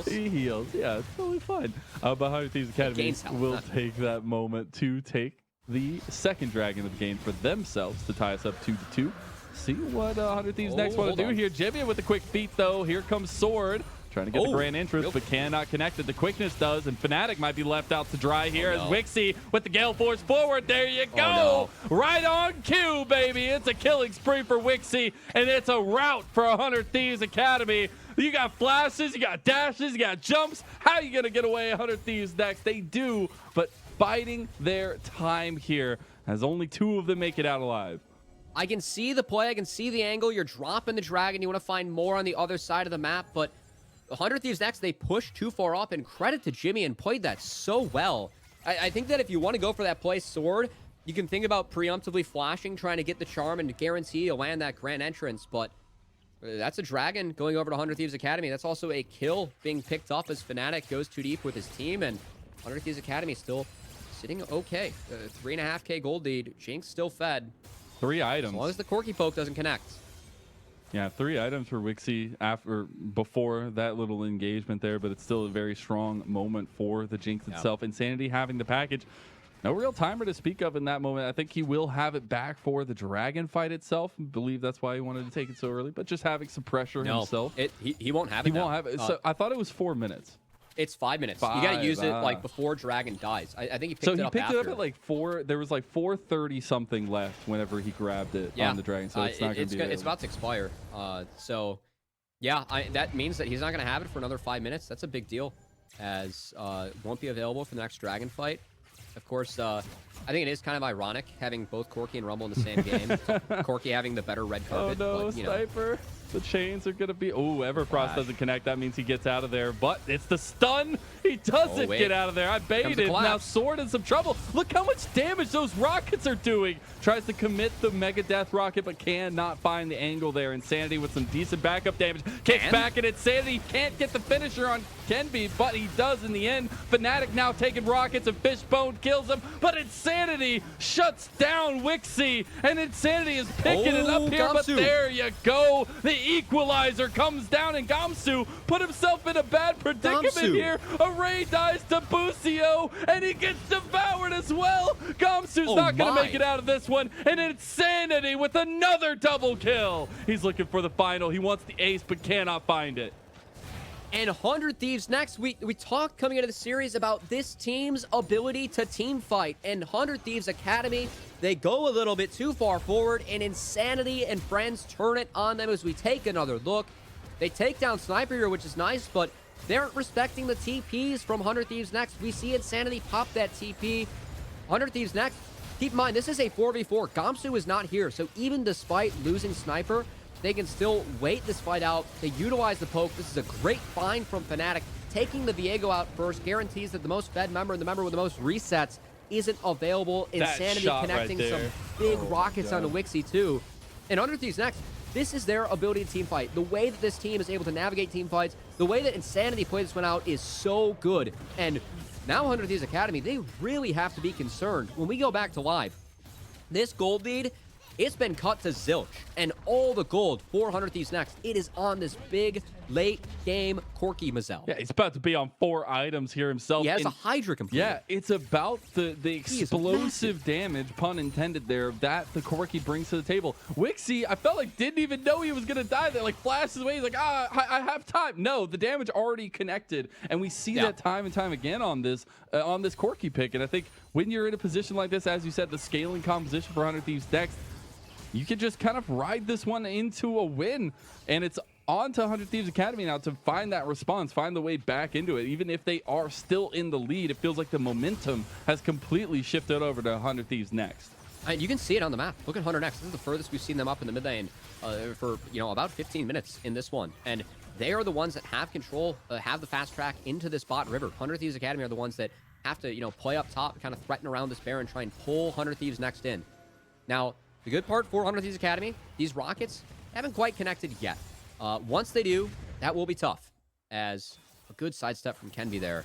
He heals. Yeah, it's totally fine. But 100 Thieves Academy will take that moment to take the second dragon of the game for themselves to tie us up 2-2. See what 100 Thieves Next want to do here. Jivia with a quick feat, though. Here comes Sword. Trying to get the grand entrance, but cannot connect it. The quickness does, and Fnatic might be left out to dry here as Wixie with the Gale Force forward. There you go. Right on cue, baby. It's a killing spree for Wixie, and it's a rout for 100 Thieves Academy. You got flashes, you got dashes, you got jumps. How are you going to get away 100 Thieves Next? They do, but biding their time here as only 2 of them make it out alive. I can see the play. I can see the angle. You're dropping the dragon. You want to find more on the other side of the map, but 100 Thieves next, they pushed too far up, and credit to Jimmy and played that so well. I think that if you want to go for that play sword, you can think about preemptively flashing, trying to get the charm and guarantee you'll land that grand entrance, but that's a dragon going over to 100 Thieves Academy. That's also a kill being picked up as Fnatic goes too deep with his team, and 100 Thieves Academy still sitting okay. 3.5K gold lead. Jinx still fed. 3 items. As long as the Corky poke doesn't connect. Yeah, 3 items for Wixie before that little engagement there, but it's still a very strong moment for the Jinx itself. Insanity having the package. No real timer to speak of in that moment. I think he will have it back for the dragon fight itself. I believe that's why he wanted to take it so early, but just having some pressure himself. He won't have it. He won't have it. So I thought it was 4 minutes. It's 5 minutes. You got to use it like before dragon dies. I think he picked it up picked after. it up at like 4. There was like 4:30 something left whenever he grabbed it on the dragon. So it's not going to be. It's about to expire. So yeah, that means that he's not going to have it for another 5 minutes. That's a big deal, as won't be available for the next dragon fight. Of course, I think it is kind of ironic having both Corky and Rumble in the same game. Corky having the better red carpet. Oh no, but, Sniper. The chains are going to be... Oh, Everfrost doesn't connect. That means he gets out of there. But it's the stun. He doesn't get out of there. I baited. Now Sword in some trouble. Look how much damage those rockets are doing. Tries to commit the Mega Death Rocket, but cannot find the angle there. Insanity with some decent backup damage. Kicks back, and Insanity can't get the finisher on Kenby, but he does in the end. Fnatic now taking rockets, and Fishbone kills him. But Insanity shuts down Wixie, and Insanity is picking it up here. But there you go. The equalizer comes down, and Gamsu put himself in a bad predicament here. Array dies to Busio, and he gets devoured as well. Gamsu's not going to make it out of this one, and Insanity with another double kill. He's looking for the final. He wants the ace, but cannot find it. And 100 Thieves next. We talked coming into the series about this team's ability to team fight, and 100 Thieves Academy, they go a little bit too far forward, and Insanity and friends turn it on them as we take another look. They take down Sniper here, which is nice, but they aren't respecting the TPs from 100 Thieves next. We see Insanity pop that TP. 100 Thieves next. Keep in mind, this is a 4v4. Gamsu is not here, so even despite losing Sniper, they can still wait this fight out. They utilize the poke. This is a great find from Fnatic. Taking the Viego out first guarantees that the most fed member and the member with the most resets isn't available. Insanity connecting some big rockets onto Wixie too. And 100 Thieves next. This is their ability to team fight. The way that this team is able to navigate team fights, the way that Insanity played this one out is so good. And now 100 Thieves Academy, they really have to be concerned. When we go back to live, this gold lead, it's been cut to zilch, and all the gold for 100 Thieves next, it is on this big late game Corky Mazel. Yeah, he's about to be on 4 items here himself. He has a Hydra completed. Yeah, it's about the explosive damage, pun intended there, that the Corky brings to the table. Wixie, I felt like didn't even know he was going to die there. Like flashes away. He's like, I have time. No, the damage already connected, and we see that time and time again on this Corky pick. And I think when you're in a position like this, as you said, the scaling composition for 100 Thieves next, you can just kind of ride this one into a win, and it's on to 100 Thieves Academy now to find that response, find the way back into it. Even if they are still in the lead, it feels like the momentum has completely shifted over to 100 Thieves next. And you can see it on the map. Look at 100 next. This is the furthest we've seen them up in the mid lane for about 15 minutes in this one, and they are the ones that have control, have the fast track into this bot river. 100 Thieves Academy are the ones that have to play up top, kind of threaten around this bear and try and pull 100 Thieves next in. Now, the good part for 100 Thieves Academy, these rockets haven't quite connected yet. Once they do, that will be tough, as a good sidestep from Kenby there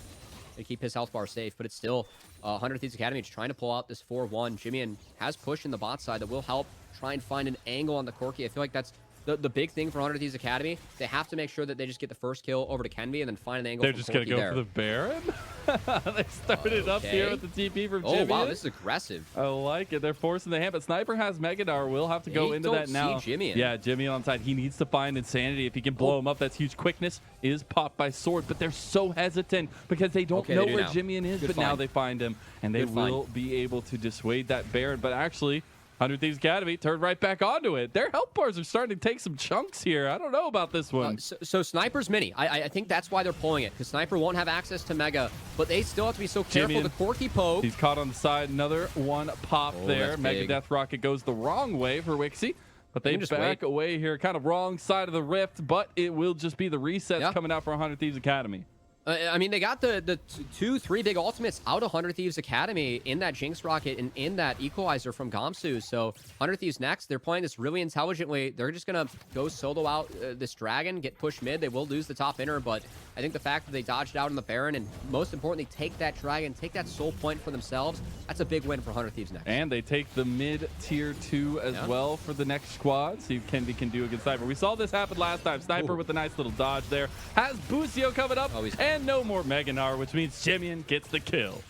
to keep his health bar safe, but it's still 100 Thieves Academy just trying to pull out this 4-1. Jimmy has push in the bot side that will help try and find an angle on the Corky. I feel like that's the big thing for 100 Thieves Academy. They have to make sure that they just get the first kill over to Kenby and then find an angle. They're just going to go for the Baron? They started up here with the TP from Jimmy. Oh, wow, this is aggressive. I like it. They're forcing the hand, but Sniper has Megadar. We'll have to go into that now. Jimmy yeah, Jimmy on side. He needs to find Insanity. If he can blow him up, that's huge. Quickness is popped by Sword, but they're so hesitant because they don't know where Jimmy is, but now they find him, and they will be able to dissuade that Baron. But actually, 100 Thieves Academy turned right back onto it. Their health bars are starting to take some chunks here. I don't know about this one. So Sniper's mini. I think that's why they're pulling it, because Sniper won't have access to Mega, but they still have to be so careful. Jimmy, The Corky poke. He's caught on the side. Another one pop there. That's Mega big. Death Rocket goes the wrong way for Wixie. But they just back wait. away here, kind of wrong side of the rift, but it will just be the resets Yeah. coming out for 100 Thieves Academy. I mean, they got the 2-3 big ultimates out of 100 Thieves Academy in that Jinx Rocket and in that Equalizer from Gamsu. So 100 Thieves next. They're playing this really intelligently. They're just going to go solo out this Dragon, get pushed mid. They will lose the top inner, but I think the fact that they dodged out on the Baron and most importantly, take that Dragon, take that soul point for themselves, that's a big win for 100 Thieves next. And they take the mid tier 2 as well for the next squad. See if Kenby can do against Sniper. We saw this happen last time. Sniper Ooh. with a nice little dodge there. Has Busio coming up. And no more Meganar, which means Jimian gets the kill.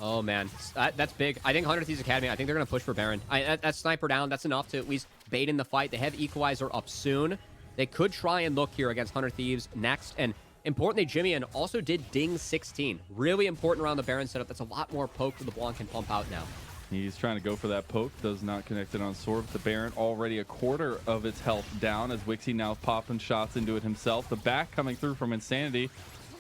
Oh, man. That's big. I think 100 Thieves Academy, I think they're going to push for Baron. That Sniper down, that's enough to at least bait in the fight. They have Equalizer up soon. They could try and look here against 100 Thieves next. And importantly, Jimian also did ding 16. Really important around the Baron setup. That's a lot more poke that LeBlanc can pump out now. He's trying to go for that poke. Does not connect it on Sword. The Baron already a quarter of its health down as Wixie now popping shots into it himself. The back coming through from Insanity.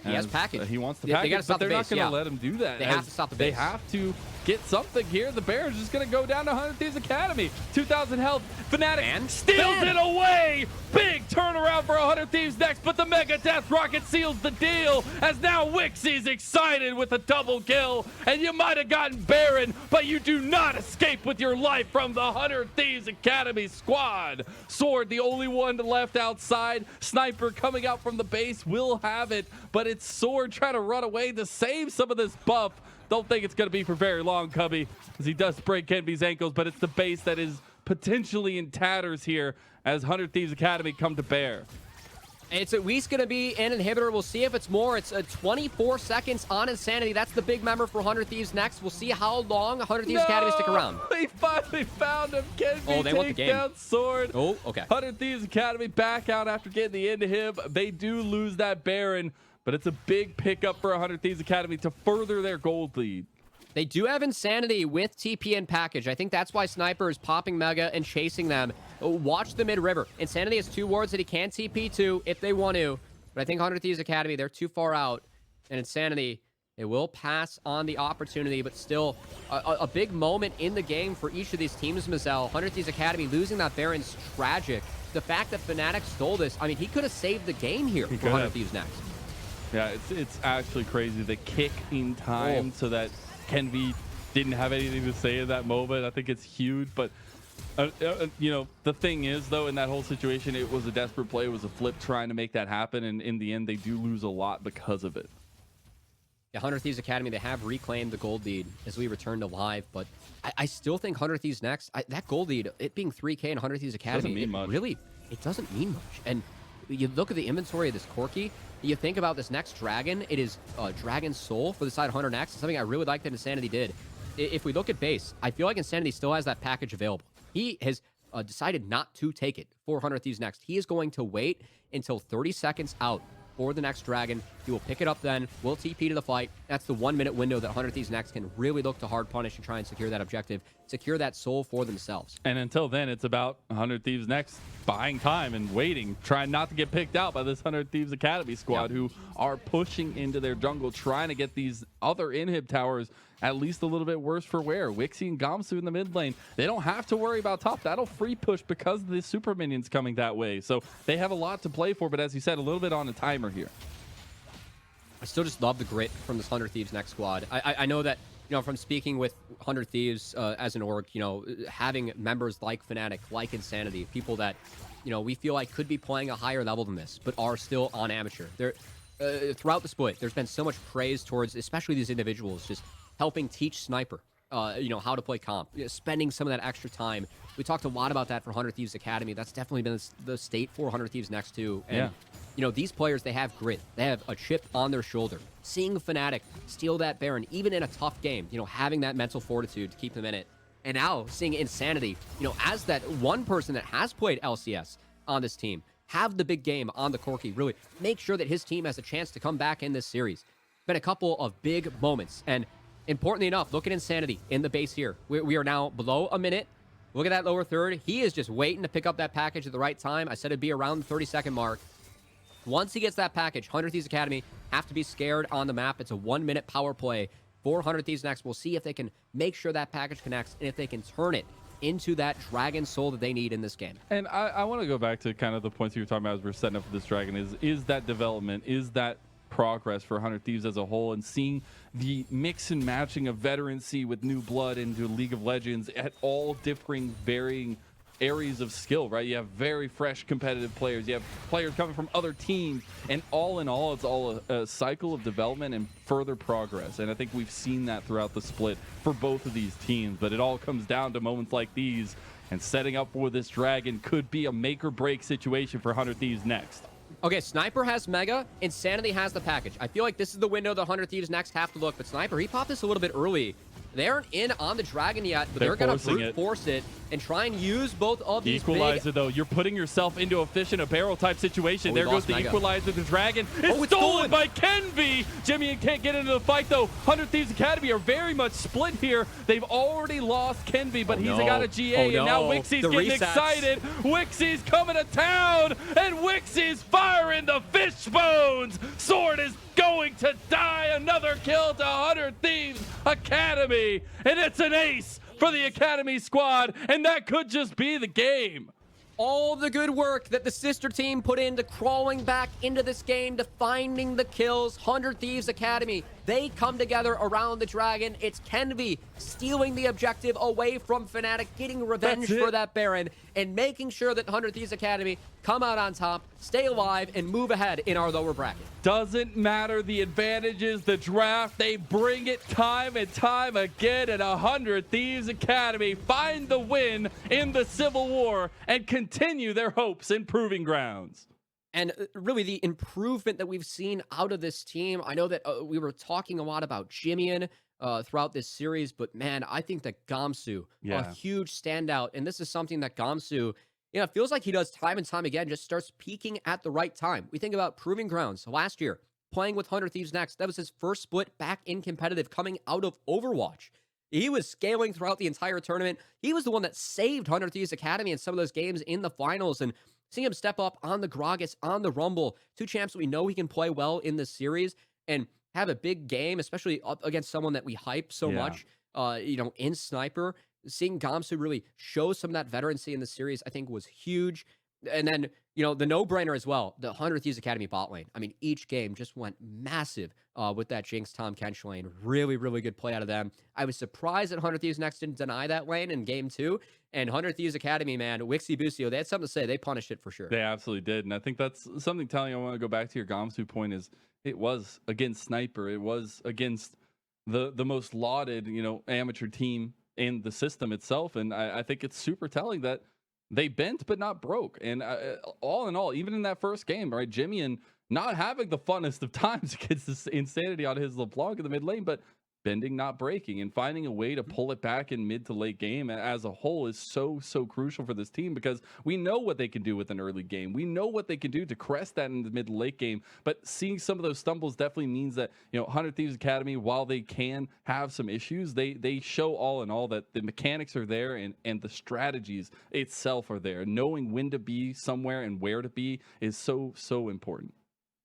He has package. He wants the They package, gotta stop but they're the not base, going to yeah. let him do that. They have to stop the They base. have to get something here. The Baron's just going to go down to 100 Thieves Academy. 2,000 health. Fnatic And steals it away. Big turnaround for 100 Thieves next, but the Mega Death Rocket seals the deal as now Wixie's excited with a double kill. And you might have gotten Baron, but you do not escape with your life from the 100 Thieves Academy squad. Sword, the only one left outside. Sniper coming out from the base will have it, but it's Sword trying to run away to save some of this buff. Don't think it's going to be for very long, Cubby, as he does break Kenby's ankles, but it's the base that is potentially in tatters here as 100 Thieves Academy come to bear. It's at least going to be an inhibitor. We'll see if it's more. It's 24 seconds on Insanity. That's the big member for 100 Thieves next. We'll see how long 100 Thieves Academy stick around. They finally found him. Kenby They want the takes game. down Sword. Oh, okay. 100 Thieves Academy back out after getting the end of him. They do lose that Baron, but it's a big pickup for 100 Thieves Academy to further their gold lead. They do have Insanity with TP and package. I think that's why Sniper is popping Mega and chasing them. Watch the mid-river. Insanity has 2 wards that he can TP to if they want to. But I think 100 Thieves Academy, they're too far out. And Insanity, they will pass on the opportunity, but still a big moment in the game for each of these teams, Mazel. 100 Thieves Academy losing that Baron's tragic. The fact that Fnatic stole this, I mean, he could have saved the game here for 100 Thieves next. Yeah, it's actually crazy. The kick in time so that Kenby didn't have anything to say in that moment. I think it's huge, but you know, the thing is, though, in that whole situation, it was a desperate play. It was a flip trying to make that happen, and in the end, they do lose a lot because of it. Yeah, 100 Thieves Academy, they have reclaimed the gold lead as we return to live, but I still think 100 Thieves next. That gold lead, it being 3K and 100 Thieves Academy, Doesn't mean much. Really, it doesn't mean much. And you look at the inventory of this Corky, you think about this next Dragon, it is Dragon Soul for the side of 100 next. It's something I really like that Insanity did. If we look at base, I feel like Insanity still has that package available. He has decided not to take it for 100 Thieves next. He is going to wait until 30 seconds out for the next Dragon. He will pick it up then, will TP to the fight. That's the 1 minute window that 100 Thieves next can really look to hard punish and try and secure that objective, secure that soul for themselves. And until then, it's about 100 Thieves next, buying time and waiting, trying not to get picked out by this 100 Thieves Academy squad who are pushing into their jungle, trying to get these other inhib towers at least a little bit worse for wear. Wixie and Gamsu in the mid lane. They don't have to worry about top. That'll free push because of the super minions coming that way. So they have a lot to play for, but as you said, a little bit on a timer here. I still just love the grit from this 100 Thieves next squad. I know that, you know, from speaking with 100 Thieves as an org, you know, having members like Fnatic, like Insanity, people that, you know, we feel like could be playing a higher level than this, but are still on amateur. They're throughout the split, there's been so much praise towards, especially these individuals, just helping teach Sniper, you know, how to play comp, spending some of that extra time. We talked a lot about that for 100 Thieves Academy. That's definitely been the state for 100 Thieves next too. And, you know, these players, they have grit. They have a chip on their shoulder. Seeing Fnatic steal that Baron, even in a tough game, you know, having that mental fortitude to keep them in it. And now seeing Insanity, you know, as that one person that has played LCS on this team, have the big game on the Corky, really make sure that his team has a chance to come back in this series. Been a couple of big moments, and Importantly enough, look at Insanity in the base here. We are now below a minute. Look at that lower third. He is just waiting to pick up that package at the right time. I said it'd be around the 30-second mark. Once he gets that package, 100 Thieves Academy have to be scared on the map. It's a 1-minute power play for 100 Thieves next. We'll see if they can make sure that package connects and if they can turn it into that dragon soul that they need in this game. And I want to go back to kind of the points you were talking about as we're setting up for this dragon is that development, is that progress for 100 Thieves as a whole, and seeing the mix and matching of veterancy with new blood into League of Legends at all differing, varying areas of skill, right? You have very fresh competitive players, you have players coming from other teams, and all in all, it's all a cycle of development and further progress. And I think we've seen that throughout the split for both of these teams, but it all comes down to moments like these, and setting up for this dragon could be a make or break situation for 100 Thieves next. Okay, Sniper has Mega, Insanity has the package. I feel like this is the window the 100 Thieves next have to look, but Sniper, he popped this a little bit early. They aren't in on the dragon yet, but they're going to brute force it and try and use both of these equalizer, though. You're putting yourself into a fish in a barrel type situation. There goes the Mega. Equalizer. The dragon is stolen by Kenby. Jimmy can't get into the fight, though. 100 Thieves Academy are very much split here. They've already lost Kenby, but he's got a GA, and now Wixie's getting excited. Wixie's coming to town, and Wixie's firing the fish bones. Sword is going to die. Another kill to 100 Thieves Academy, and it's an ace for the Academy squad, and that could just be the game. All the good work that the sister team put into crawling back into this game, to finding the kills. 100 Thieves Academy, they come together around the dragon. It's Kenby stealing the objective away from Fnatic, getting revenge for that Baron, and making sure that 100 Thieves Academy come out on top, stay alive, and move ahead in our lower bracket. Doesn't matter the advantages, the draft, they bring it time and time again, and 100 Thieves Academy find the win in the Civil War and continue their hopes in Proving Grounds. And really the improvement that we've seen out of this team, I know that we were talking a lot about Jimian throughout this series, but man, I think that Gamsu, a huge standout, and this is something that Gamsu, it feels like he does time and time again, just starts peaking at the right time. We think about Proving Grounds last year, playing with 100 Thieves next. That was his first split back in competitive coming out of Overwatch. He was scaling throughout the entire tournament. He was the one that saved 100 Thieves Academy in some of those games in the finals, and seeing him step up on the Gragas, on the Rumble, two champs that we know he can play well in this series, and have a big game, especially up against someone that we hype so much, in Sniper. Seeing Gamsu really show some of that veterancy in the series, I think, was huge. And then, the no-brainer as well, the 100 Thieves Academy bot lane. I mean, each game just went massive with that Jinx Tom Kench lane. Really, really good play out of them. I was surprised that 100 Thieves next didn't deny that lane in game 2. And 100 Thieves Academy, man, Wixie Busio, they had something to say. They punished it for sure. They absolutely did. And I think that's something telling. I want to go back to your Gamsu point is it was against Sniper. It was against the most lauded, amateur team in the system itself. And I think it's super telling that they bent but not broke. And all in all, even in that first game, right, Jimian not having the funnest of times against this Insanity on his LeBlanc in the mid lane, but bending, not breaking, and finding a way to pull it back in mid to late game as a whole is so crucial for this team, because we know what they can do with an early game. We know what they can do to crest that in the mid to late game, but seeing some of those stumbles definitely means that 100 Thieves Academy, while they can have some issues, they show all in all that the mechanics are there, and the strategies itself are there. Knowing when to be somewhere and where to be is so important.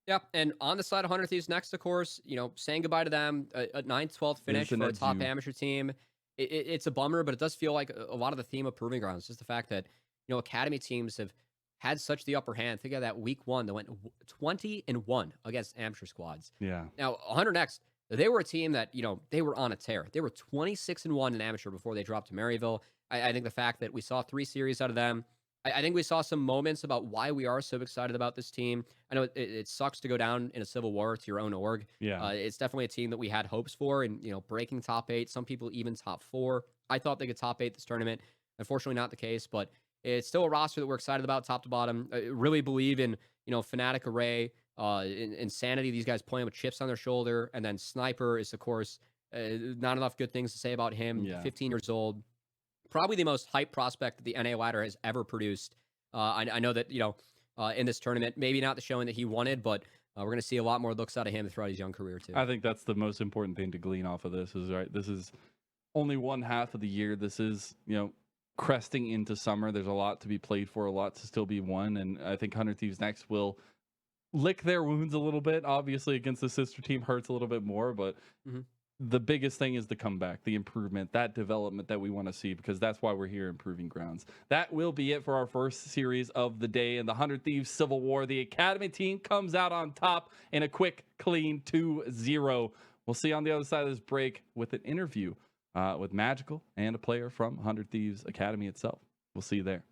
Yeah, and on the side of 100 Thieves next, of course, saying goodbye to them, a 9-12 finish for a top amateur team. It's a bummer, but it does feel like a lot of the theme of Proving Grounds, just the fact that, academy teams have had such the upper hand. Think of that week 1 that went 20-1 against amateur squads. Yeah. Now, 100 next, they were a team that, they were on a tear. They were 26-1 in amateur before they dropped to Maryville. I think the fact that we saw 3 series out of them, I think we saw some moments about why we are so excited about this team. I know it sucks to go down in a Civil War to your own org. Yeah. It's definitely a team that we had hopes for, and breaking top 8, some people even top 4. I thought they could top 8 this tournament. Unfortunately, not the case, but it's still a roster that we're excited about top to bottom. I really believe in Fnatic, Array, Insanity. These guys playing with chips on their shoulder, and then Sniper is, of course, not enough good things to say about him. 15 years old. Probably the most hype prospect that the NA ladder has ever produced. I know that, in this tournament, maybe not the showing that he wanted, but We're going to see a lot more looks out of him throughout his young career too. I think that's the most important thing to glean off of this is right. This is only one half of the year. This is, cresting into summer. There's a lot to be played for, a lot to still be won. And I think 100 Thieves Next will lick their wounds a little bit. Obviously, against the sister team hurts a little bit more, but the biggest thing is the comeback, the improvement, that development that we want to see, because that's why we're here in Proving Grounds. That will be it for our first series of the day in the 100 Thieves Civil War. The Academy team comes out on top in a quick, clean 2-0. We'll see you on the other side of this break with an interview with Magical and a player from 100 Thieves Academy itself. We'll see you there.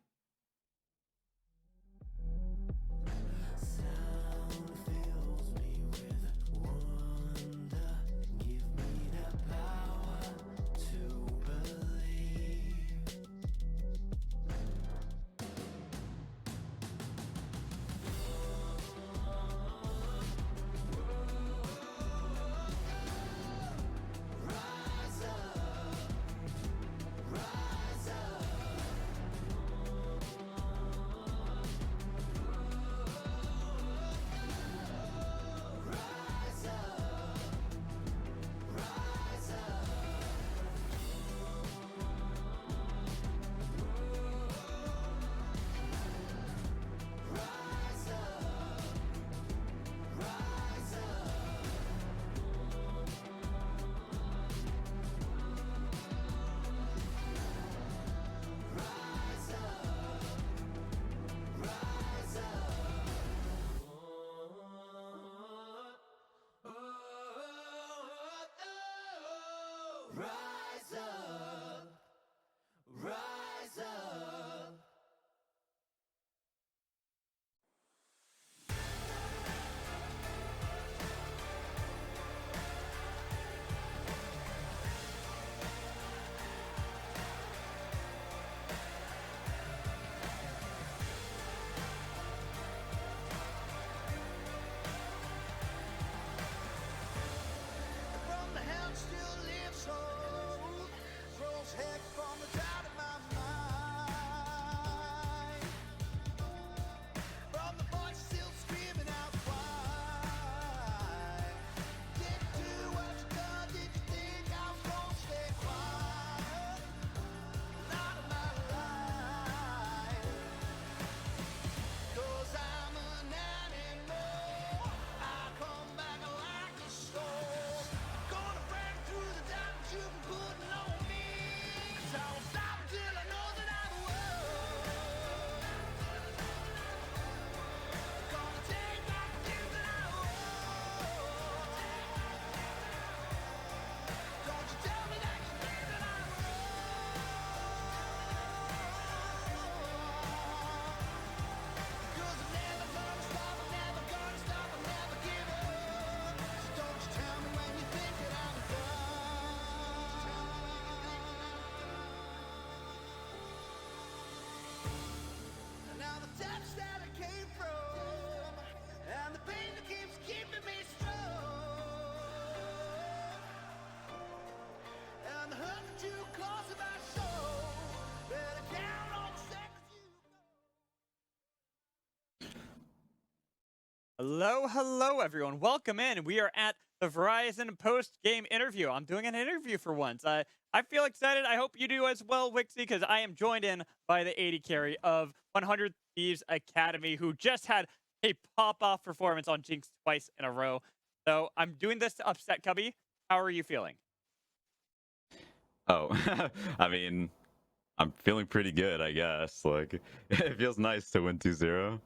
Rise up, rise up. From the hell still lives hope, throws heck from the doubt of my mind. From the voice still screaming out why? Didn't do what you done, did you think I was gonna stay quiet? Not in my life, 'cause I'm an animal. I come back like a storm. Gonna break through the diamonds you've been putting on me. So I won't stop until I know that I'm the world. Gonna take back the things that I own. Don't you tell me that you think that I'm wrong. 'Cause I'm never gonna stop, I'm never gonna stop, I'm never give up. So don't you tell me when you think that I'm done. Now the depths that I came from, and the pain that keeps keeping me strong, and the hurt that you caused in my soul, better count on the seconds you go. Hello, everyone. Welcome in. We are at the Verizon post-game interview. I'm doing an interview for once. I feel excited. I hope you do as well, Wixie, because I am joined in by the 80 carry of 100 Thieves Academy, who just had a pop-off performance on Jinx twice in a row. So I'm doing this to upset Cubby. How are you feeling? Oh, I mean, I'm feeling pretty good, I guess. Like, it feels nice to win 2-0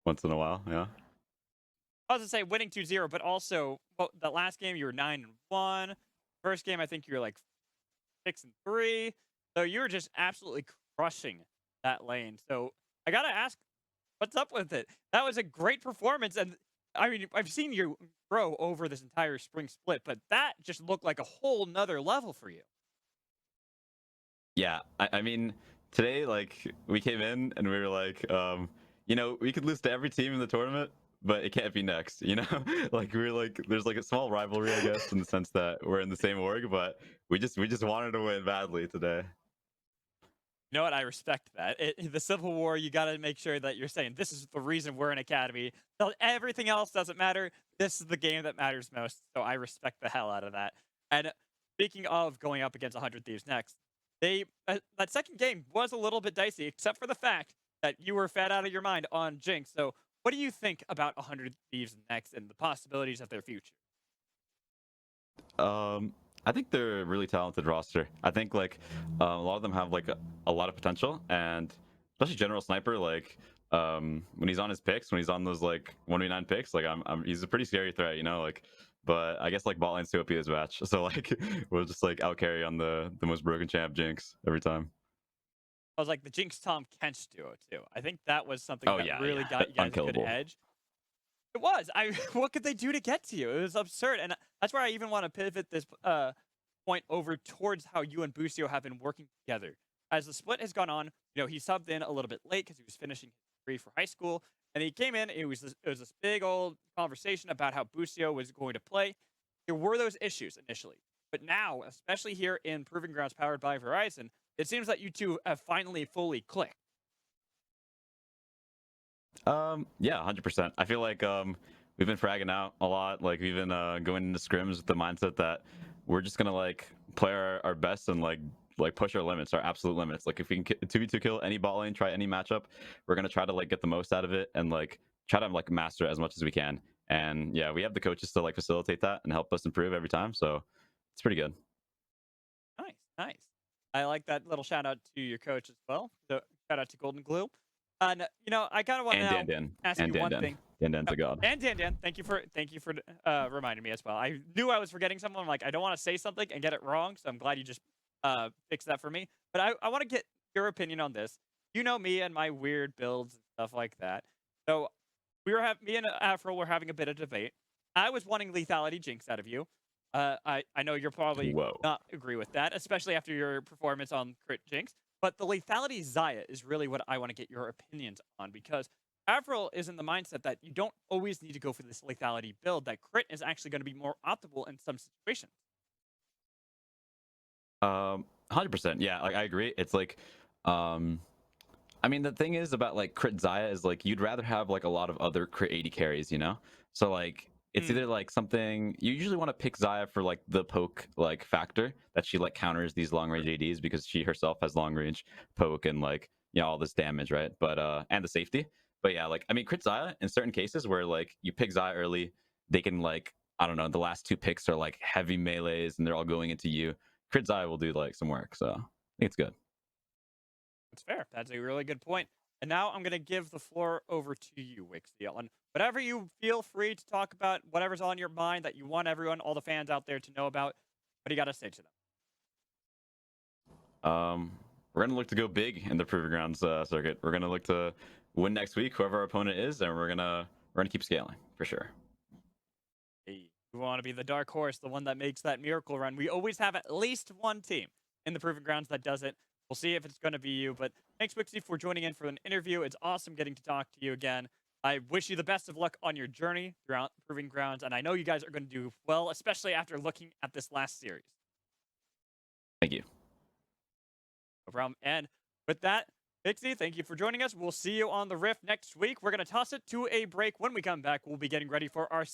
once in a while, yeah. I was going to say winning 2-0, but also, well, the last game you were 9-1. First game, I think you were like 6-3. So you were just absolutely crushing that lane. So I got to ask, what's up with it? That was a great performance. And I mean, I've seen you grow over this entire spring split, but that just looked like a whole nother level for you. Yeah, I mean, today, like, we came in and we were like, we could lose to every team in the tournament, but it can't be next, Like, we were like, there's like a small rivalry, I guess, in the sense that we're in the same org, but we just wanted to win badly today. You know what? I respect that. The Civil War, you got to make sure that you're saying this is the reason we're an academy. So everything else doesn't matter. This is the game that matters most. So I respect the hell out of that. And speaking of going up against 100 Thieves next, that second game was a little bit dicey, except for the fact that you were fed out of your mind on Jinx. So what do you think about 100 Thieves next and the possibilities of their future? I think they're a really talented roster. I think like a lot of them have like a lot of potential, and especially General Sniper. Like when he's on his picks, when he's on those like 1v9 picks, like he's a pretty scary threat, you know. Like, but I guess like bot lane's too OP his match, so like we'll just like out carry on the most broken champ Jinx every time. I was like the Jinx Tom Kench duo too. I think that was something Oh that yeah, really yeah, got you guys a good unkillable. edge. It was. What could they do to get to you? It was absurd, and that's where I even want to pivot this point over towards how you and Busio have been working together. As the split has gone on, he subbed in a little bit late because he was finishing his degree for high school, and he came in. It was this big old conversation about how Busio was going to play. There were those issues initially, but now, especially here in Proving Grounds powered by Verizon, it seems that you two have finally fully clicked. Yeah, 100%. I feel like we've been fragging out a lot. Like we've been going into scrims with the mindset that we're just gonna like play our best and like push our limits, our absolute limits. Like if we can 2v2 kill any bot lane, try any matchup, we're gonna try to like get the most out of it and like try to like master it as much as we can. And yeah, we have the coaches to like facilitate that and help us improve every time. So it's pretty good. Nice, nice. I like that little shout out to your coach as well. So shout out to Golden Glue. And I kind of want to And now Dan ask and you Dan one Dan. thing. Dan Dan's a god. And Dan, thank you for reminding me as well. I knew I was forgetting someone. I'm like, I don't want to say something and get it wrong, so I'm glad you just fixed that for me. But I want to get your opinion on this. You know me and my weird builds and stuff like that. So me and Afro were having a bit of debate. I was wanting lethality Jinx out of you. I know you'll probably Whoa. not agree with that, especially after your performance on Crit Jinx. But the lethality Zaya is really what I want to get your opinions on, because Avril is in the mindset that you don't always need to go for this lethality build, that crit is actually going to be more optimal in some situations. 100%. Yeah, like I agree. It's like, I mean, the thing is about like crit Zaya is like you'd rather have like a lot of other crit 80 carries, you know? So like it's either like something you usually want to pick Zaya for like the poke like factor that she like counters these long range ADs because she herself has long range poke and like all this damage, right? But and the safety. But yeah, like I mean crit Zaya in certain cases where like you pick Zaya early, they can like I don't know, the last two picks are like heavy melees and they're all going into you. Crit Zaya will do like some work, so I think it's good. That's fair. That's a really good point. And now I'm going to give the floor over to you, Wixdeal. And whatever you feel free to talk about, whatever's on your mind that you want everyone, all the fans out there to know about, what do you got to say to them? We're gonna look to go big in the Proving Grounds circuit. We're gonna look to win next week, whoever our opponent is, and we're gonna keep scaling for sure. Hey, we want to be the dark horse, the one that makes that miracle run. We always have at least one team in the Proving Grounds that does it. We'll see if it's going to be you. But thanks, Wixie, for joining in for an interview. It's awesome getting to talk to you again. I wish you the best of luck on your journey throughout Proving Grounds, and I know you guys are going to do well, especially after looking at this last series. Thank you. No problem. And with that, Pixie, thank you for joining us. We'll see you on the Rift next week. We're going to toss it to a break. When we come back, we'll be getting ready for our